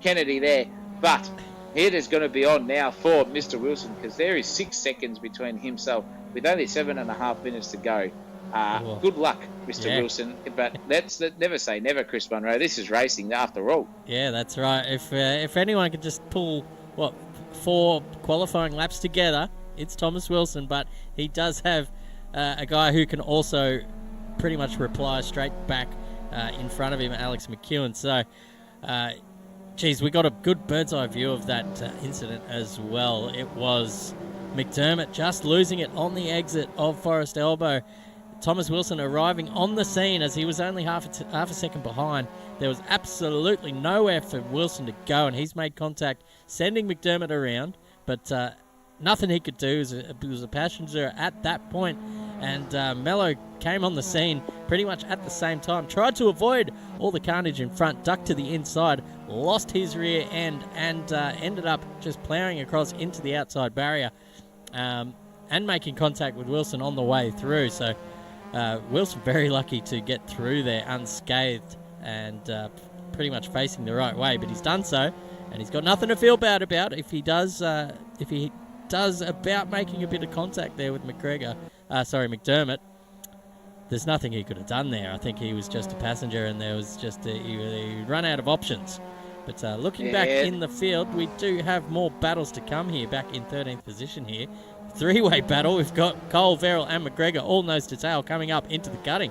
Kennedy there. But it is going to be on now for Mr. Wilson, because there is 6 seconds between himself with only 7.5 minutes to go. Good luck, Mr. Wilson. But let's never say never, Chris Munro. This is racing after all. Yeah, that's right. If anyone could just pull 4 qualifying laps together, it's Thomas Wilson. But he does have a guy who can also pretty much reply straight back in front of him, Alex McEwen. So, we got a good bird's eye view of that incident as well. It was McDermott just losing it on the exit of Forest Elbow. Thomas Wilson arriving on the scene as he was only half a second behind. There was absolutely nowhere for Wilson to go, and he's made contact, sending McDermott around, but nothing he could do. He was a passenger at that point, and Mello came on the scene pretty much at the same time, tried to avoid all the carnage in front, ducked to the inside, lost his rear end, and ended up just ploughing across into the outside barrier and making contact with Wilson on the way through. So Wilson very lucky to get through there unscathed and pretty much facing the right way, but he's done so, and he's got nothing to feel bad about if he does about making a bit of contact there with McDermott. There's nothing he could have done there. I think he was just a passenger, and there was just he run out of options. But looking back in the field, we do have more battles to come here, back in 13th position here. 3-way battle. We've got Cole, Verrill and McGregor all nose to tail coming up into the cutting.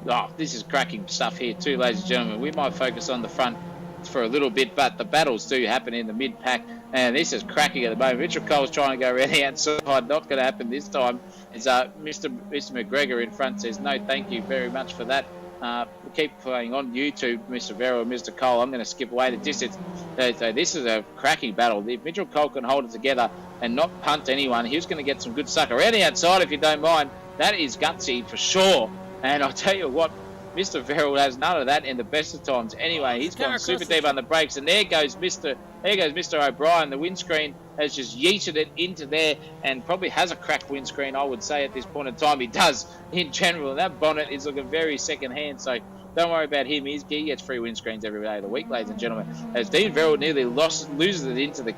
Oh, this is cracking stuff here too, ladies and gentlemen. We might focus on the front for a little bit, but the battles do happen in the mid-pack, and this is cracking at the moment. Mitchell Cole's trying to go around the outside. Not going to happen this time. It's Mr. McGregor in front says, no, thank you very much for that. We'll keep playing on YouTube, Mr. Verrill and Mr. Cole. I'm going to skip away the distance. So this is a cracking battle. If Mitchell Cole can hold it together and not punt anyone, he was going to get some good suck around the outside, if you don't mind. That is gutsy for sure. And I'll tell you what, Mr. Verrill has none of that in the best of times. Anyway, he's gone super deep on the brakes, and there goes Mr. O'Brien. The windscreen has just yeeted it into there, and probably has a cracked windscreen, I would say, at this point in time. He does in general, and that bonnet is looking very second hand, so don't worry about him. He gets free windscreens every day of the week, ladies and gentlemen. As Dean Verrill nearly loses it into the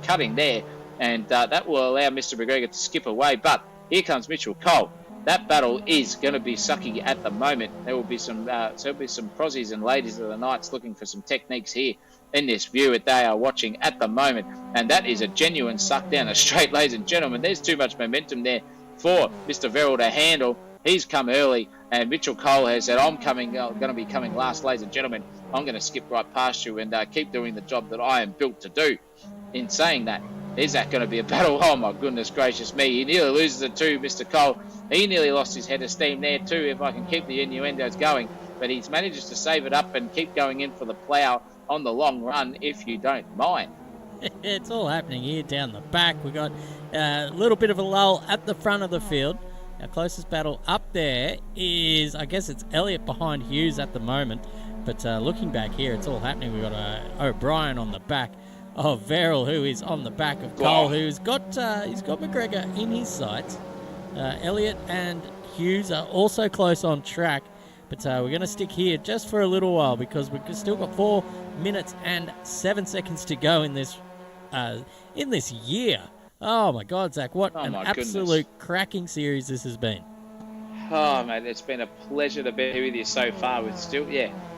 cutting there, and that will allow Mr. McGregor to skip away. But here comes Mitchell Cole. That battle is going to be sucky at the moment. There will be some prozzies and ladies of the nights looking for some techniques here in this view that they are watching at the moment. And that is a genuine suck down the straight, ladies and gentlemen. There's too much momentum there for Mr. Verrill to handle. He's come early, and Mitchell Cole has said, I'm going to be coming last, ladies and gentlemen. I'm going to skip right past you and keep doing the job that I am built to do. In saying that, is that going to be a battle? Oh, my goodness gracious me. He nearly loses it too, Mr. Cole. He nearly lost his head of steam there too, if I can keep the innuendos going. But he's managed to save it up and keep going in for the plough on the long run, if you don't mind. It's all happening here down the back. We've got a little bit of a lull at the front of the field. Our closest battle up there is, I guess it's Elliott behind Hughes at the moment. But looking back here, it's all happening. We've got O'Brien on the back of Verrill, who is on the back of Cole, who's got McGregor in his sights. Elliott and Hughes are also close on track, but we're going to stick here just for a little while because we've still got 4 minutes and 7 seconds to go in this year. Oh my God, Zach! What an absolute cracking series this has been. Oh, mate, it's been a pleasure to be here with you so far with still,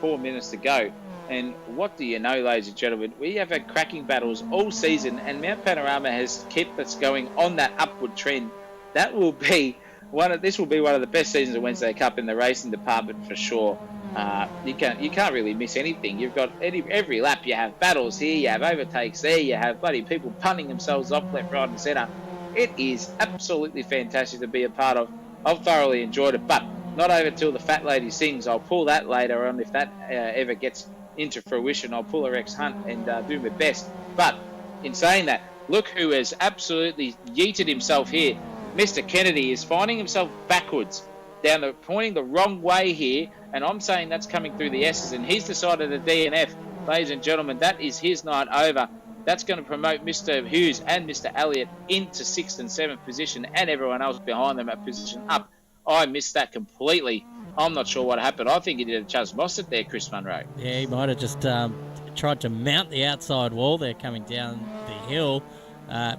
4 minutes to go. And what do you know, ladies and gentlemen, we have had cracking battles all season, and Mount Panorama has kept us going on that upward trend. This will be one of the best seasons of Wednesday Cup in the racing department for sure. You can't really miss anything. You've got every lap, you have battles here, you have overtakes there, you have bloody people punting themselves off left, right and centre. It is absolutely fantastic to be a part of. I've thoroughly enjoyed it, but not over till the fat lady sings. I'll pull that later on if that ever gets into fruition. I'll pull a Rex Hunt and do my best. But in saying that, look who has absolutely yeeted himself here. Mr. Kennedy is finding himself backwards, pointing the wrong way here, and I'm saying that's coming through the S's, and he's decided a DNF. Ladies and gentlemen, that is his night over. That's going to promote Mr. Hughes and Mr. Elliott into 6th and 7th position and everyone else behind them at position up. I missed that completely. I'm not sure what happened. I think he did a Chaz Mossad there, Chris Munro. Yeah, he might have just tried to mount the outside wall there coming down the hill.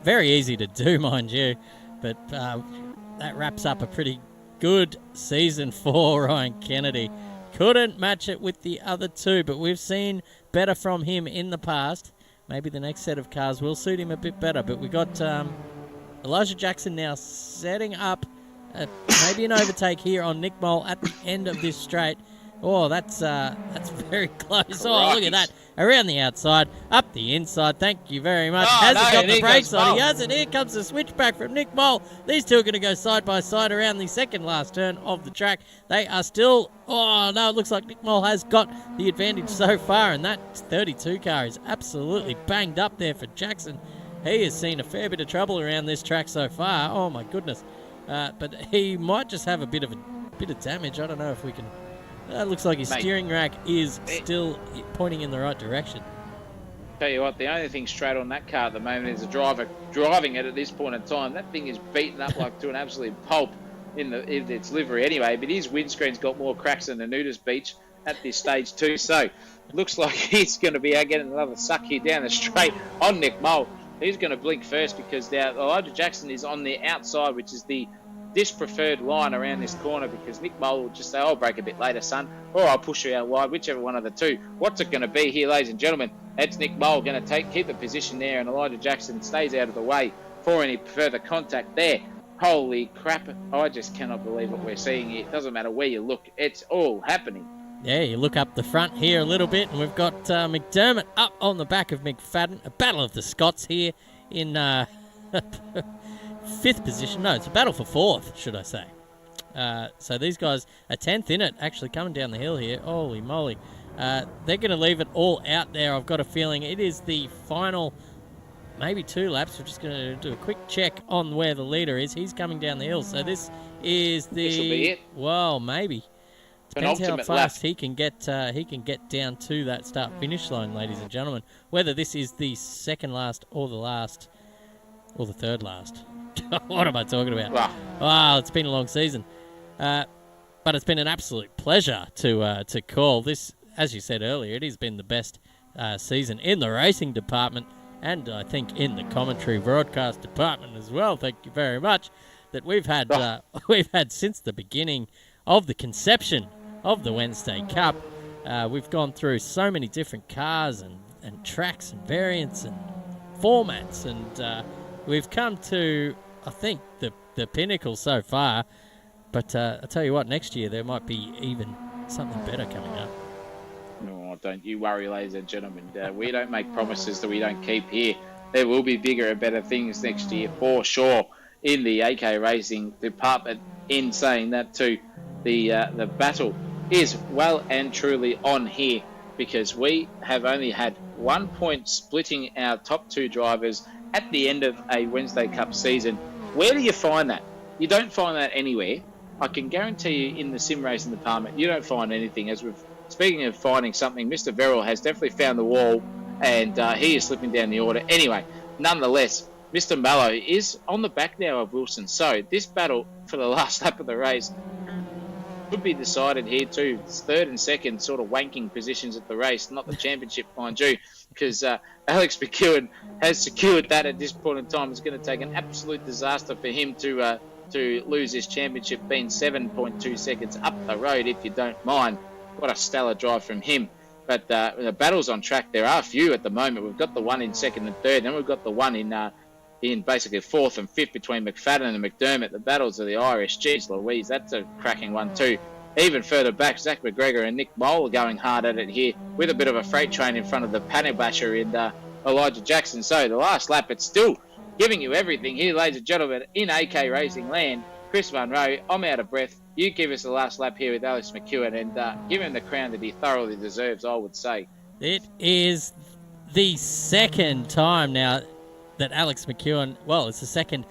Very easy to do, mind you. But that wraps up a pretty good season for Ryan Kennedy. Couldn't match it with the other two, but we've seen better from him in the past. Maybe the next set of cars will suit him a bit better. But we got Elijah Jackson now setting up maybe an overtake here on Nick Mole at the end of this straight. Oh, that's very close. Oh, look at that. Around the outside, up the inside. Thank you very much. Has he got the brakes on? He has it. Here comes the switchback from Nick Mole. These two are going to go side by side around the second last turn of the track. They are still... Oh, no, it looks like Nick Mole has got the advantage so far, and that 32 car is absolutely banged up there for Jackson. He has seen a fair bit of trouble around this track so far. Oh, my goodness. But he might just have a bit of damage. I don't know if we can... looks like his steering rack is still pointing in the right direction. Tell you what, the only thing straight on that car at the moment is the driver driving it at this point in time. That thing is beaten up like to an absolute pulp in its livery anyway, but his windscreen's got more cracks than the nudist beach at this stage too. So looks like he's going to be getting another suck here down the straight on Nick Mole. He's going to blink first because now Elijah Jackson is on the outside, which is the preferred line around this corner, because Nick Mole will just say, I'll break a bit later, son, or I'll push you out wide, whichever one of the two. What's it going to be here, ladies and gentlemen? It's Nick Mole going to keep the position there, and Elijah Jackson stays out of the way for any further contact there. Holy crap, I just cannot believe what we're seeing here. It doesn't matter where you look, it's all happening. Yeah, you look up the front here a little bit, and we've got McDermott up on the back of McFadden. A battle of the Scots here in... 5th position. No, it's a battle for 4th, should I say. So these guys are 10th in it, actually coming down the hill here. Holy moly. They're going to leave it all out there. I've got a feeling it is the final, maybe 2 laps. We're just going to do a quick check on where the leader is. He's coming down the hill. So this is the... This will be it. Well, maybe. Depends how fast he can get down to that start-finish line, ladies and gentlemen. Whether this is the second last or the last or the third last. What am I talking about? Wow, it's been a long season. But it's been an absolute pleasure to call this. As you said earlier, it has been the best season in the racing department, and I think in the commentary broadcast department as well. Thank you very much. That we've had since the beginning of the conception of the Wednesday Cup. We've gone through so many different cars and tracks and variants and formats, and we've come to, I think, the pinnacle so far. But I'll tell you what, next year there might be even something better coming up. Oh, don't you worry, ladies and gentlemen. We don't make promises that we don't keep here. There will be bigger and better things next year for sure in the AK Racing department. In saying that too, the battle is well and truly on here, because we have only had 1 point splitting our top 2 drivers at the end of a Wednesday Cup season. Where do you find that? You don't find that anywhere. I can guarantee you in the sim racing department, you don't find anything. Speaking of finding something, Mr. Verrill has definitely found the wall, and he is slipping down the order. Anyway, nonetheless, Mr. Mallow is on the back now of Wilson. So this battle for the last lap of the race could be decided here too. It's third and second sort of wanking positions at the race, not the championship, mind you, because Alex McEwen has secured that at this point in time. It's going to take an absolute disaster for him to lose his championship, being 7.2 seconds up the road, if you don't mind. What a stellar drive from him. But the battles on track, there are a few at the moment. We've got the one in second and third, then we've got the one in basically fourth and fifth between McFadden and McDermott. The battles of the Irish. Jeez Louise, that's a cracking one too. Even further back, Zach McGregor and Nick Mole are going hard at it here with a bit of a freight train in front of the panel basher in Elijah Jackson. So the last lap, it's still giving you everything here, ladies and gentlemen, in AK Racing land. Chris Munro, I'm out of breath. You give us the last lap here with Alex McEwen and give him the crown that he thoroughly deserves, I would say. It is the second time now that Alex McEwen, well, it's the second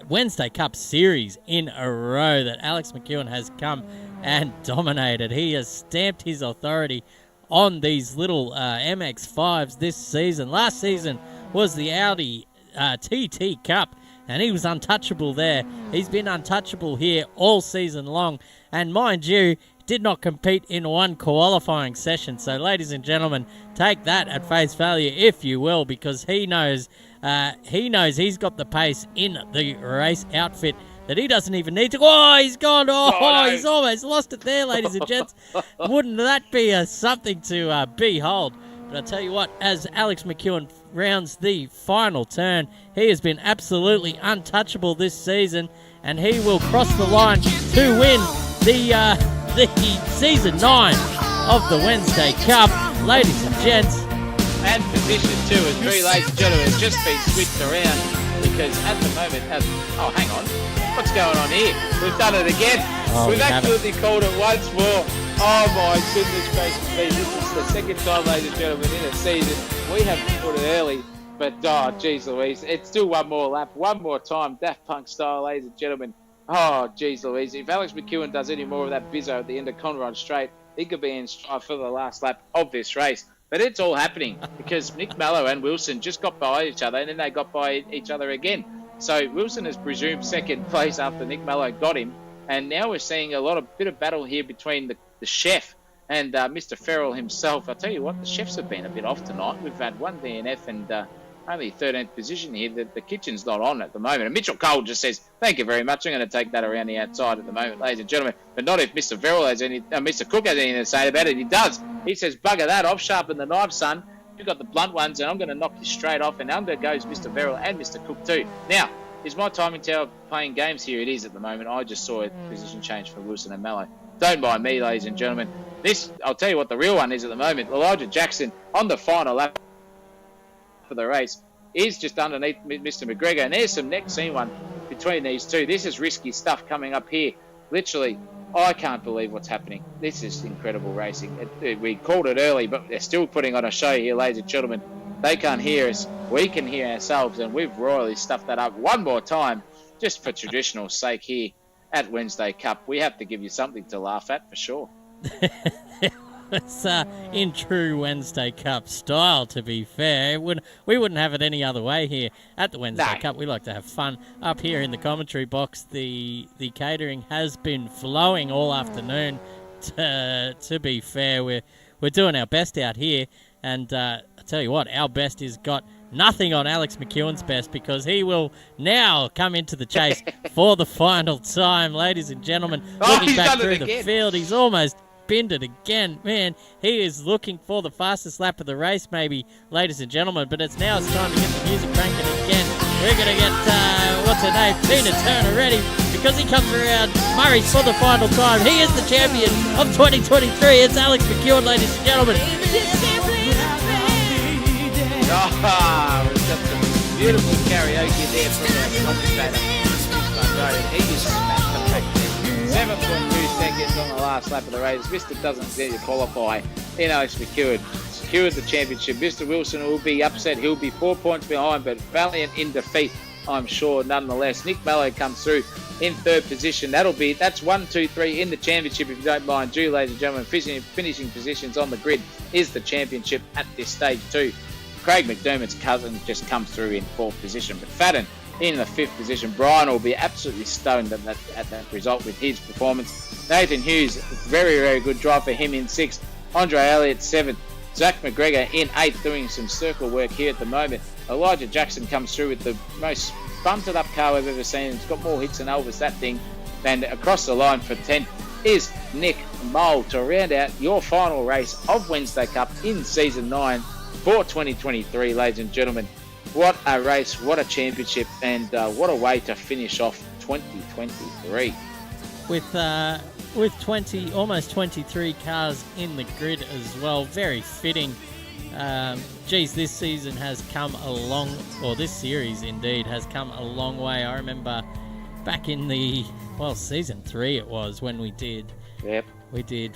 Wednesday Cup series in a row that Alex McEwen has come and dominated. He has stamped his authority on these little MX-5s this season. Last season was the Audi TT Cup, and he was untouchable there. He's been untouchable here all season long, and mind you, did not compete in one qualifying session. So, ladies and gentlemen, take that at face value, if you will, because he knows he's got the pace in the race outfit that he doesn't even need to. Oh, he's gone. Oh, no. He's almost lost it there, ladies and gents. Wouldn't that be something to behold? But I tell you what, as Alex McEwen rounds the final turn, he has been absolutely untouchable this season, and he will cross the line to win the season 9 of the Wednesday Cup, ladies and gents. And position 2 is very, ladies and gentlemen, has just been switched around because at the moment, oh, hang on, what's going on here? We've done it again. We've absolutely called it once more. Oh my goodness gracious me, this is the second time, ladies and gentlemen, in a season. We have put it early, but oh, geez Louise, it's still one more lap, one more time, Daft Punk style, ladies and gentlemen. Oh, geez Louise, if Alex McEwen does any more of that bizzo at the end of Conrod Straight, he could be in strife for the last lap of this race. But it's all happening because Nick Mallow and Wilson just got by each other, and then they got by each other again. So Wilson has presumed second place after Nick Mallow got him, and now we're seeing bit of battle here between the chef and Mr. Farrell himself. I'll tell you what, the chefs have been a bit off tonight. We've had one DNF and only 13th position here. The kitchen's not on at the moment. And Mitchell Cole just says, thank you very much. I'm going to take that around the outside at the moment, ladies and gentlemen. But not if Mr. Farrell has Mr. Cook has anything to say about it. He does. He says, bugger that. I've sharpened the knife, son. You've got the blunt ones, and I'm going to knock you straight off. And under goes Mr. Farrell and Mr. Cook too. Now, is my timing tower playing games here? It is at the moment. I just saw a position change for Wilson and Mallow. Don't mind me, ladies and gentlemen. This, I'll tell you what the real one is at the moment. Elijah Jackson on the final lap for the race is just underneath Mr. McGregor. And there's some next scene one between these two. This is risky stuff coming up here. Literally, I can't believe what's happening. This is incredible racing. We called it early, but they're still putting on a show here, ladies and gentlemen. They can't hear us. We can hear ourselves, and we've royally stuffed that up one more time, just for traditional sake here at Wednesday Cup. We have to give you something to laugh at for sure. It's in true Wednesday Cup style, to be fair. We wouldn't have it any other way here at the Wednesday Cup. We like to have fun up here in the commentary box. The catering has been flowing all afternoon. To be fair, we're doing our best out here, and I tell you what, our best has got nothing on Alex McEwen's best, because he will now come into the chase for the final time, ladies and gentlemen. Looking back through the field, he's almost binned it again. Man, he is looking for the fastest lap of the race, maybe, ladies and gentlemen, but it's time to get the music cranking again. We're going to get, what's her name, Tina Turner ready, because he comes around Murray's for the final time. He is the champion of 2023. It's Alex McEwen, ladies and gentlemen. We've got some beautiful karaoke there from our commentator. He just smashed the track there. 7.2 seconds on the last lap of the race. Mr. doesn't get you qualify in Alex McEwen. Secured the championship. Mr. Wilson will be upset. He'll be 4 points behind, but valiant in defeat, I'm sure, nonetheless. Nick Mallow comes through in third position. That's 1, 2, 3 in the championship, if you don't mind. Ladies and gentlemen, finishing positions on the grid is the championship at this stage too. Craig McDermott's cousin just comes through in 4th position. But Fadden in the 5th position. Brian will be absolutely stoned at that result with his performance. Nathan Hughes, very, very good drive for him in 6th. Andre Elliott 7th. Zach McGregor in 8th, doing some circle work here at the moment. Elijah Jackson comes through with the most bunted up car we've ever seen. It's got more hits than Elvis, that thing. And across the line for 10th is Nick Mole to round out your final race of Wednesday Cup in Season 9 for 2023, ladies and gentlemen. What a race, what a championship, and what a way to finish off 2023. With almost 23 cars in the grid as well, very fitting. This season has come a long, or this series indeed has come a long way. I remember back in Season 3 it was when we did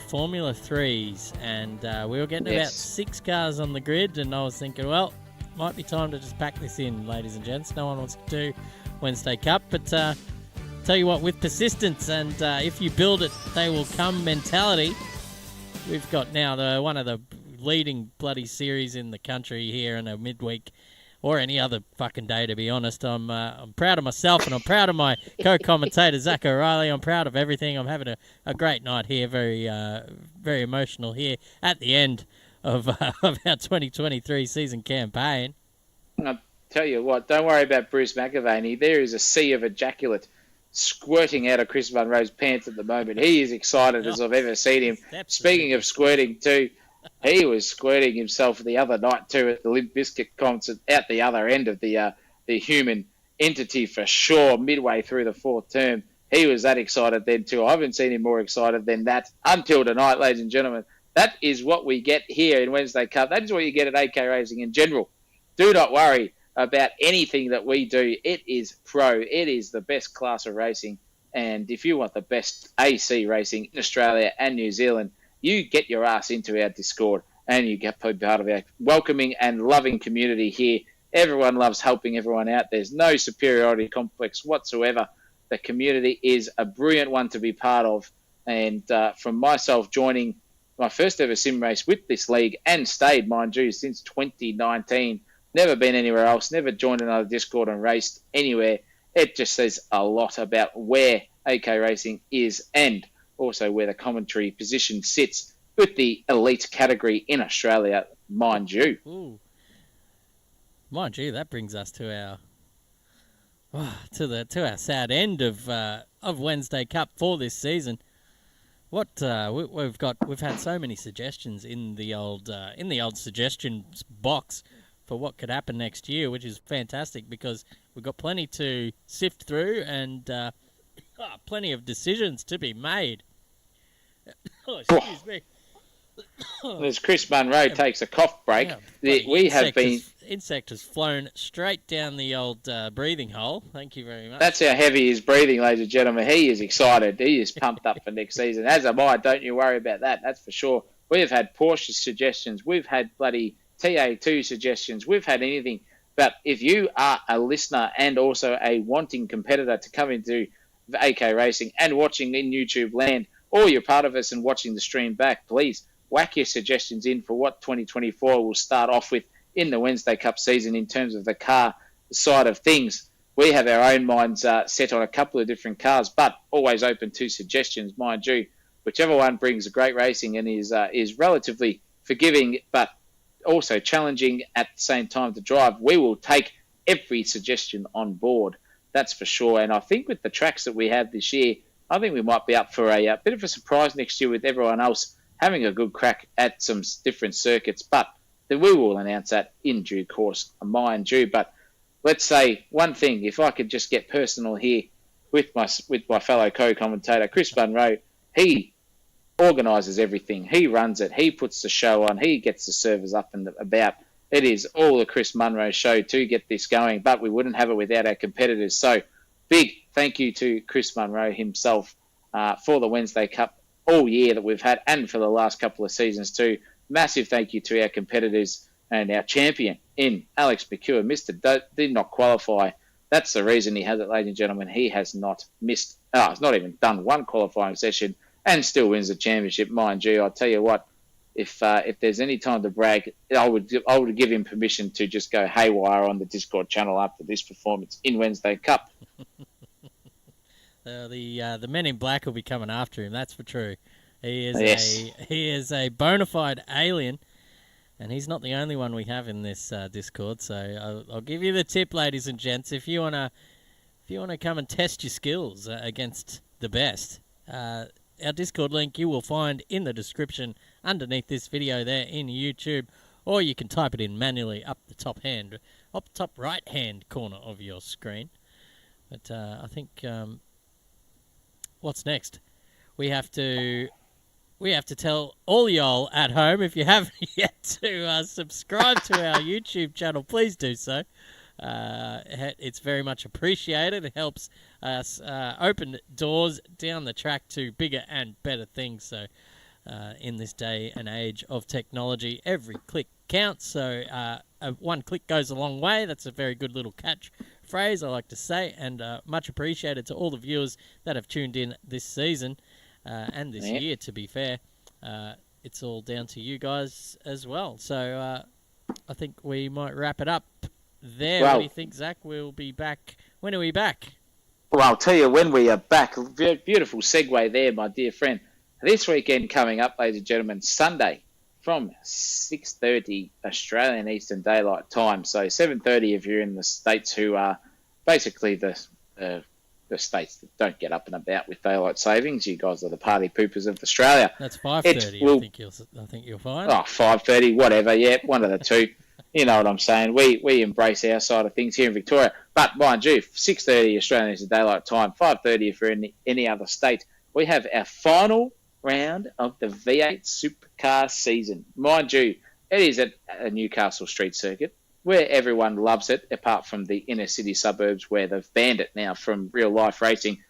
Formula 3s, and we were getting about 6 cars on the grid, and I was thinking, well, might be time to just pack this in, ladies and gents. No one wants to do Wednesday Cup, but tell you what, with persistence and if you build it, they will come mentality, we've got now one of the leading bloody series in the country here in a midweek or any other fucking day, to be honest. I'm proud of myself, and I'm proud of my co-commentator, Zach O'Reilly. I'm proud of everything. I'm having a great night here, very very emotional here at the end of our 2023 season campaign. I'll tell you what, don't worry about Bruce McAvaney. There is a sea of ejaculate squirting out of Chris Munro's pants at the moment. He is excited as I've ever seen him. Speaking of squirting too, he was squirting himself the other night too at the Limp Bizkit concert at the other end of the human entity for sure, midway through the 4th term. He was that excited then too. I haven't seen him more excited than that until tonight, ladies and gentlemen. That is what we get here in Wednesday Cup. That is what you get at AK Racing in general. Do not worry about anything that we do. It is pro. It is the best class of racing. And if you want the best AC racing in Australia and New Zealand, you get your ass into our Discord and you get part of our welcoming and loving community here. Everyone loves helping everyone out. There's no superiority complex whatsoever. The community is a brilliant one to be part of. And from myself joining my first ever sim race with this league, and stayed, mind you, since 2019. Never been anywhere else, never joined another Discord and raced anywhere. It just says a lot about where AK Racing is, and also where the commentary position sits with the elite category in Australia, mind you. Ooh. Mind you, that brings us to our sad end of Wednesday Cup for this season. We've had so many suggestions in the old suggestions box for what could happen next year, which is fantastic because we've got plenty to sift through and plenty of decisions to be made. Excuse me. As Chris Munro takes a cough break, insect has flown straight down the old breathing hole. Thank you very much. That's how heavy he is breathing, ladies and gentlemen. He is excited. He is pumped up for next season. As am I. Don't you worry about that. That's for sure. We've had Porsche suggestions. We've had bloody TA2 suggestions. We've had anything. But if you are a listener and also a wanting competitor to come into AK Racing and watching in YouTube land, or you're part of us and watching the stream back, please whack your suggestions in for what 2024 will start off with in the Wednesday Cup season in terms of the car side of things. We have our own minds set on a couple of different cars, but always open to suggestions, mind you. Whichever one brings a great racing and is relatively forgiving, but also challenging at the same time to drive, we will take every suggestion on board. That's for sure. And I think with the tracks that we have this year, I think we might be up for a bit of a surprise next year with everyone else having a good crack at some different circuits. But we will announce that in due course, mind you. But let's say one thing, if I could just get personal here with my fellow co-commentator, Chris Munro, he organises everything. He runs it. He puts the show on. He gets the servers up and about. It is all the Chris Munro show to get this going, but we wouldn't have it without our competitors. So big thank you to Chris Munro himself for the Wednesday Cup all year that we've had and for the last couple of seasons too. Massive thank you to our competitors and our champion in Alex McCure. Did not qualify. That's the reason he has it, ladies and gentlemen. He has not missed, he's not even done one qualifying session and still wins the championship, mind you. I'll tell you what, if there's any time to brag, I would give him permission to just go haywire on the Discord channel after this performance in Wednesday Cup. The men in black will be coming after him. That's for true. He is a bona fide alien, and he's not the only one we have in this Discord. So I'll give you the tip, ladies and gents. If you wanna come and test your skills against the best, our Discord link you will find in the description underneath this video there in YouTube, or you can type it in manually up the top right hand corner of your screen. But I think what's next? We have to tell all y'all at home, if you haven't yet, to subscribe to our YouTube channel. Please do so. It's very much appreciated. It helps us open doors down the track to bigger and better things. So in this day and age of technology, every click counts. So one click goes a long way. That's a very good little catchphrase, I like to say, and much appreciated to all the viewers that have tuned in this season and this year, to be fair. It's all down to you guys as well. So I think we might wrap it up there. Well, what do you think, Zach? We'll be back. When are we back? Well, I'll tell you when we are back. Beautiful segue there, my dear friend. This weekend coming up, ladies and gentlemen, Sunday from 6:30 Australian Eastern Daylight Time. So 7:30 if you're in the States, who are basically the states that don't get up and about with daylight savings. You guys are the party poopers of Australia. That's 5:30. I think you'll find. Oh, 5:30, whatever. Yeah, one of the two. You know what I'm saying. We embrace our side of things here in Victoria. But mind you, 6:30 Australian Eastern Daylight Time, 5:30 if you're in any other state. We have our final round of the V8 Supercar season. Mind you, it is at a Newcastle Street circuit where everyone loves it, apart from the inner city suburbs where they've banned it now from real life racing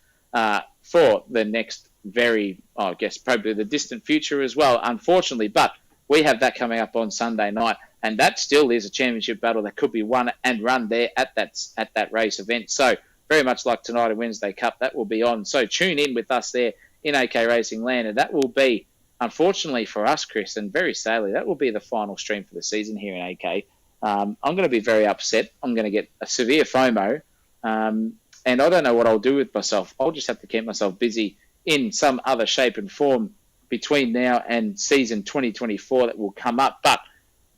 for the next probably the distant future as well, unfortunately. But we have that coming up on Sunday night, and that still is a championship battle that could be won and run there at that race event. So very much like tonight in Wednesday Cup, that will be on. So tune in with us there in AK Racing Land, and that will be, unfortunately for us, Chris, and very sadly, that will be the final stream for the season here in AK. I'm going to be very upset. I'm going to get a severe FOMO, and I don't know what I'll do with myself. I'll just have to keep myself busy in some other shape and form between now and season 2024 that will come up. But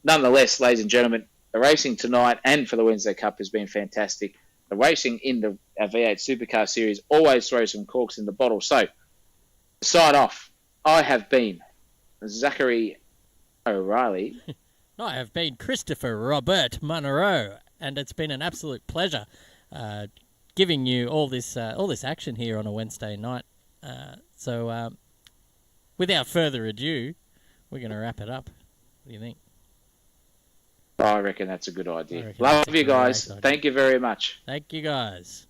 nonetheless, ladies and gentlemen, the racing tonight and for the Wednesday Cup has been fantastic. The racing in the V8 Supercar Series always throws some corks in the bottle. So, to sign off, I have been Zachary O'Reilly. I have been Christopher Robert Monroe, and it's been an absolute pleasure giving you all this action here on a Wednesday night. So, without further ado, we're going to wrap it up. What do you think? I reckon that's a good idea. Love you guys. Thank you very much. Thank you guys.